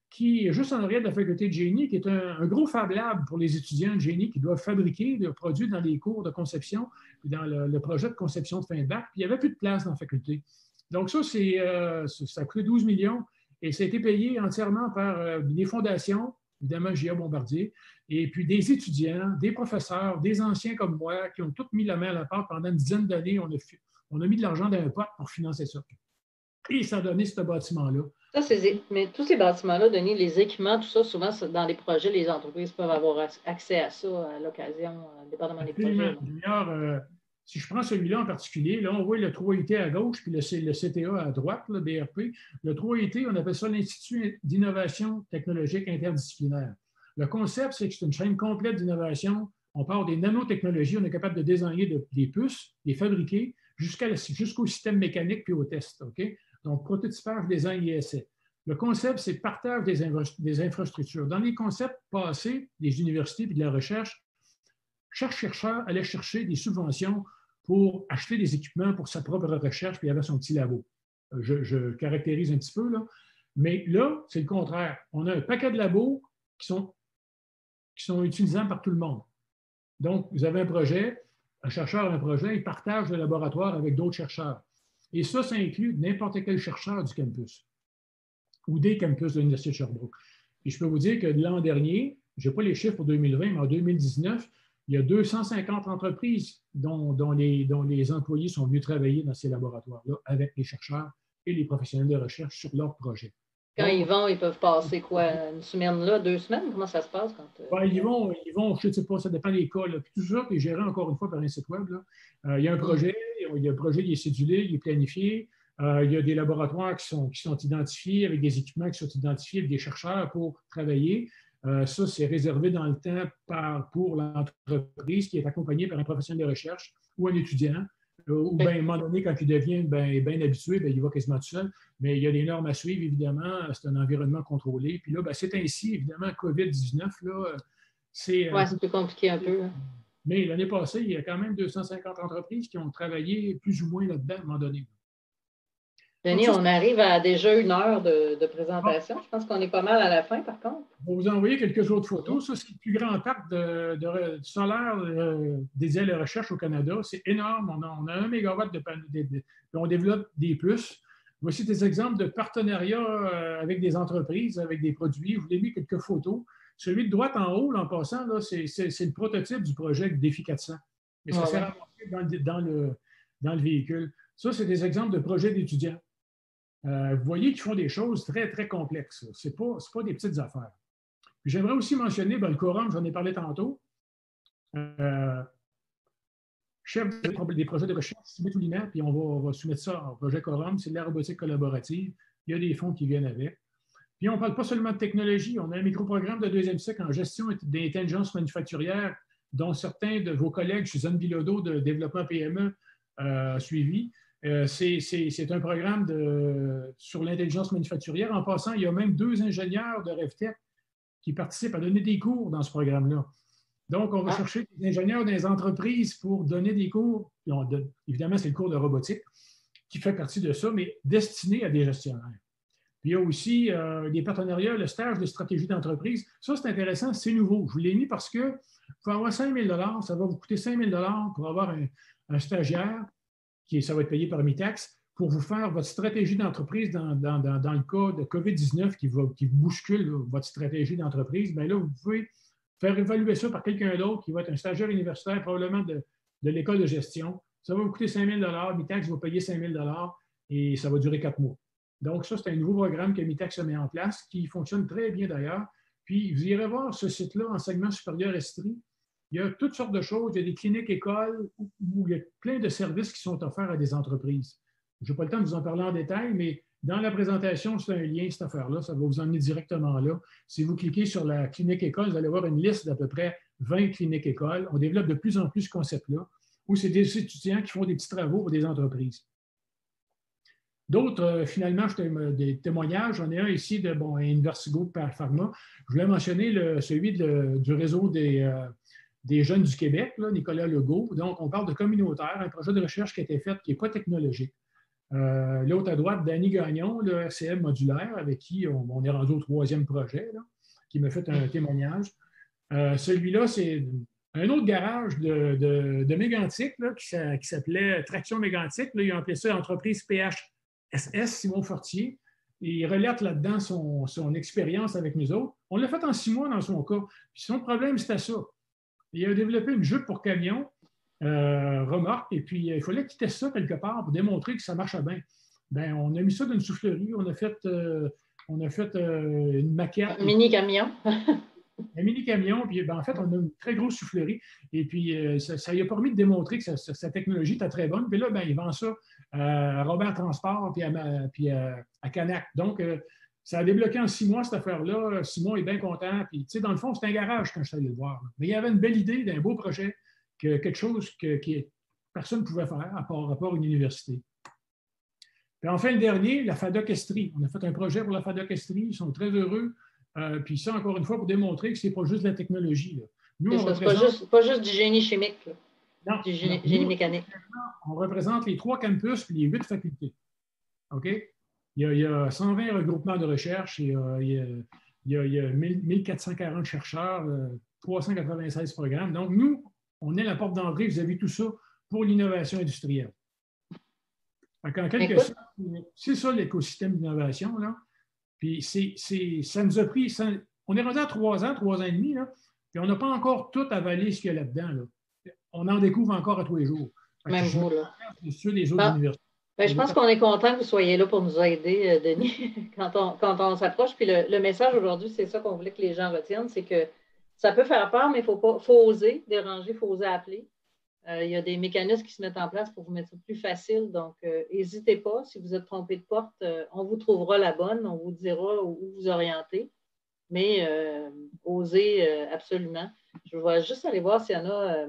qui est juste en arrière de la faculté de génie, qui est un gros Fab Lab pour les étudiants de génie qui doivent fabriquer des produits dans les cours de conception, puis dans le projet de conception de fin de bac. Puis il n'y avait plus de place dans la faculté. Donc ça, ça a coûté 12 millions. Et ça a été payé entièrement par des fondations, évidemment J.A. Bombardier, et puis des étudiants, des professeurs, des anciens comme moi, qui ont tous mis la main à la pâte pendant une dizaine d'années. On a mis de l'argent dans un pot pour financer ça. Et ça a donné ce bâtiment-là. Mais tous ces bâtiments-là, Denis, les équipements, tout ça, souvent, dans les projets, les entreprises peuvent avoir accès à ça à l'occasion, dépendamment des projets. D'ailleurs, si je prends celui-là en particulier, là, on voit le 3IT à gauche puis le CTA à droite, le DRP. Le 3IT, on appelle ça l'Institut d'innovation technologique interdisciplinaire. Le concept, c'est que c'est une chaîne complète d'innovation. On part des nanotechnologies, on est capable de designer des puces, les fabriquer jusqu'au système mécanique puis au test. Okay? Donc, prototypage, design et essai. Le concept, c'est partage des infrastructures. Dans les concepts passés des universités et de la recherche, chaque chercheur allait chercher des subventions pour acheter des équipements pour sa propre recherche, puis il avait son petit labo. Je caractérise un petit peu, là. Mais là, c'est le contraire. On a un paquet de labos qui sont utilisables par tout le monde. Donc, vous avez un projet, un chercheur a un projet, il partage le laboratoire avec d'autres chercheurs. Et ça inclut n'importe quel chercheur du campus ou des campus de l'Université de Sherbrooke. Et je peux vous dire que l'an dernier, je n'ai pas les chiffres pour 2020, mais en 2019, il y a 250 entreprises dont les employés sont venus travailler dans ces laboratoires-là avec les chercheurs et les professionnels de recherche sur leurs projets. Quand ils vont, ils peuvent passer quoi? Une semaine là, 2 semaines? Comment ça se passe? Ils vont, je ne sais pas, ça dépend des cas. Là. Puis tout ça est géré encore une fois par un site web. Là. Il y a un projet, il y a un projet qui est cédulé, il est planifié. Il y a des laboratoires qui sont identifiés avec des équipements qui sont identifiés avec des chercheurs pour travailler. Ça, c'est réservé dans le temps pour l'entreprise qui est accompagnée par un professionnel de recherche ou un étudiant. Ou bien, à un moment donné, quand il devient bien habitué, il va quasiment tout seul. Mais il y a des normes à suivre, évidemment. C'est un environnement contrôlé. Puis là, c'est ainsi, évidemment, COVID-19, là, c'est... Oui, c'est plus compliqué un peu. Mais l'année passée, il y a quand même 250 entreprises qui ont travaillé plus ou moins là-dedans à un moment donné. Denis, on arrive à déjà 1 heure de présentation. Je pense qu'on est pas mal à la fin, par contre. Je vais vous envoyer quelques autres photos. Ça, c'est le plus grand parc solaire dédié à la recherche au Canada. C'est énorme. On a 1 mégawatt on développe des plus. Voici des exemples de partenariats avec des entreprises, avec des produits. Je vous ai mis quelques photos. Celui de droite en haut, là, en passant, là, c'est le prototype du projet Défi 400. Mais ça s'est ramassé dans le véhicule. Ça, c'est des exemples de projets d'étudiants. Vous voyez qu'ils font des choses très, très complexes. Ce n'est pas des petites affaires. J'aimerais aussi mentionner le quorum, j'en ai parlé tantôt. Chef des projets de recherche, Sylvie Toulinet, puis on va soumettre ça au projet quorum, c'est de la robotique collaborative. Il y a des fonds qui viennent avec. Puis on ne parle pas seulement de technologie, on a un microprogramme de 2e cycle en gestion d'intelligence manufacturière, dont certains de vos collègues, Suzanne Bilodeau de Développement PME, suivi. C'est un programme sur l'intelligence manufacturière. En passant, il y a même 2 ingénieurs de RevTech qui participent à donner des cours dans ce programme-là. Donc, on va chercher des ingénieurs dans les entreprises pour donner des cours. Évidemment, c'est le cours de robotique qui fait partie de ça, mais destiné à des gestionnaires. Puis il y a aussi des partenariats, le stage de stratégie d'entreprise. Ça, c'est intéressant, c'est nouveau. Je vous l'ai mis parce que faut avoir 5 000 $, ça va vous coûter 5 000 $ pour avoir un stagiaire ça va être payé par Mitax, pour vous faire votre stratégie d'entreprise dans le cas de COVID-19 qui bouscule là, votre stratégie d'entreprise. Bien là, vous pouvez faire évaluer ça par quelqu'un d'autre qui va être un stagiaire universitaire, probablement de l'école de gestion. Ça va vous coûter 5 000 Mitax va payer 5 000 et ça va durer 4 mois. Donc, ça, c'est un nouveau programme que Mitax a mis en place qui fonctionne très bien d'ailleurs. Puis, vous irez voir ce site-là, Enseignement supérieur Estrie. Il y a toutes sortes de choses. Il y a des cliniques écoles où il y a plein de services qui sont offerts à des entreprises. Je n'ai pas le temps de vous en parler en détail, mais dans la présentation, c'est un lien, cette affaire-là. Ça va vous emmener directement là. Si vous cliquez sur la clinique école, vous allez voir une liste d'à peu près 20 cliniques écoles. On développe de plus en plus ce concept-là, où c'est des étudiants qui font des petits travaux pour des entreprises. D'autres, finalement, des témoignages. J'en ai un ici de Universigo Pharma. Je voulais mentionner celui du réseau des jeunes du Québec, là, Nicolas Legault. Donc, on parle de communautaire, un projet de recherche qui a été fait qui n'est pas technologique. L'autre à droite, Danny Gagnon, le RCM modulaire, avec qui on est rendu au 3e projet, là, qui m'a fait un témoignage. Celui-là, c'est un autre garage de Mégantic là, qui s'appelait Traction Mégantic. Là, ils ont appelé ça Entreprise PHSS, Simon Fortier. Et il relate là-dedans son expérience avec nous autres. On l'a fait en 6 mois dans son cas. Puis son problème, c'était ça. Il a développé une jupe pour camion, remorque, et puis il fallait qu'il teste ça quelque part pour démontrer que ça marchait bien. Bien, on a mis ça dans une soufflerie, on a fait une maquette. Un mini-camion. Un mini-camion, puis en fait, on a une très grosse soufflerie, et puis ça lui a permis de démontrer que sa technologie était très bonne. Puis là, ben, il vend ça à Robert Transport, puis à Canac. Donc, ça a débloqué en 6 mois, cette affaire-là. Simon est bien content. Puis, tu sais, dans le fond, c'est un garage quand je suis allé le voir. Mais il y avait une belle idée d'un beau projet, quelque chose que personne ne pouvait faire à part une université. Puis enfin, le dernier, la FADOC Estrie. On a fait un projet pour la FADOC Estrie. Ils sont très heureux. Puis ça, encore une fois, pour démontrer que ce n'est pas juste de la technologie. Là. Nous, pas juste du génie chimique. Là. Non, du génie mécanique. On représente les 3 campus et les 8 facultés. OK? Il y a 120 regroupements de recherche, il y a 1440 chercheurs, 396 programmes. Donc, nous, on est la porte d'entrée vis-à-vis de tout ça pour l'innovation industrielle. En quelque sorte, c'est ça l'écosystème d'innovation. Là. Puis, ça nous a pris... on est rendu à 3 ans et demi, là, puis on n'a pas encore tout avalé ce qu'il y a là-dedans. Là. On en découvre encore à tous les jours. Même vous, là. Sur les autres universités. Ben, je pense qu'on est content que vous soyez là pour nous aider, Denis, quand on s'approche. Puis le message aujourd'hui, c'est ça qu'on voulait que les gens retiennent, c'est que ça peut faire peur, mais il faut oser déranger, il faut oser appeler. Il y a des mécanismes qui se mettent en place pour vous mettre ça plus facile. Donc, n'hésitez pas. Si vous êtes trompé de porte, on vous trouvera la bonne, on vous dira où vous orienter. Mais osez absolument. Je vais juste aller voir s'il y en a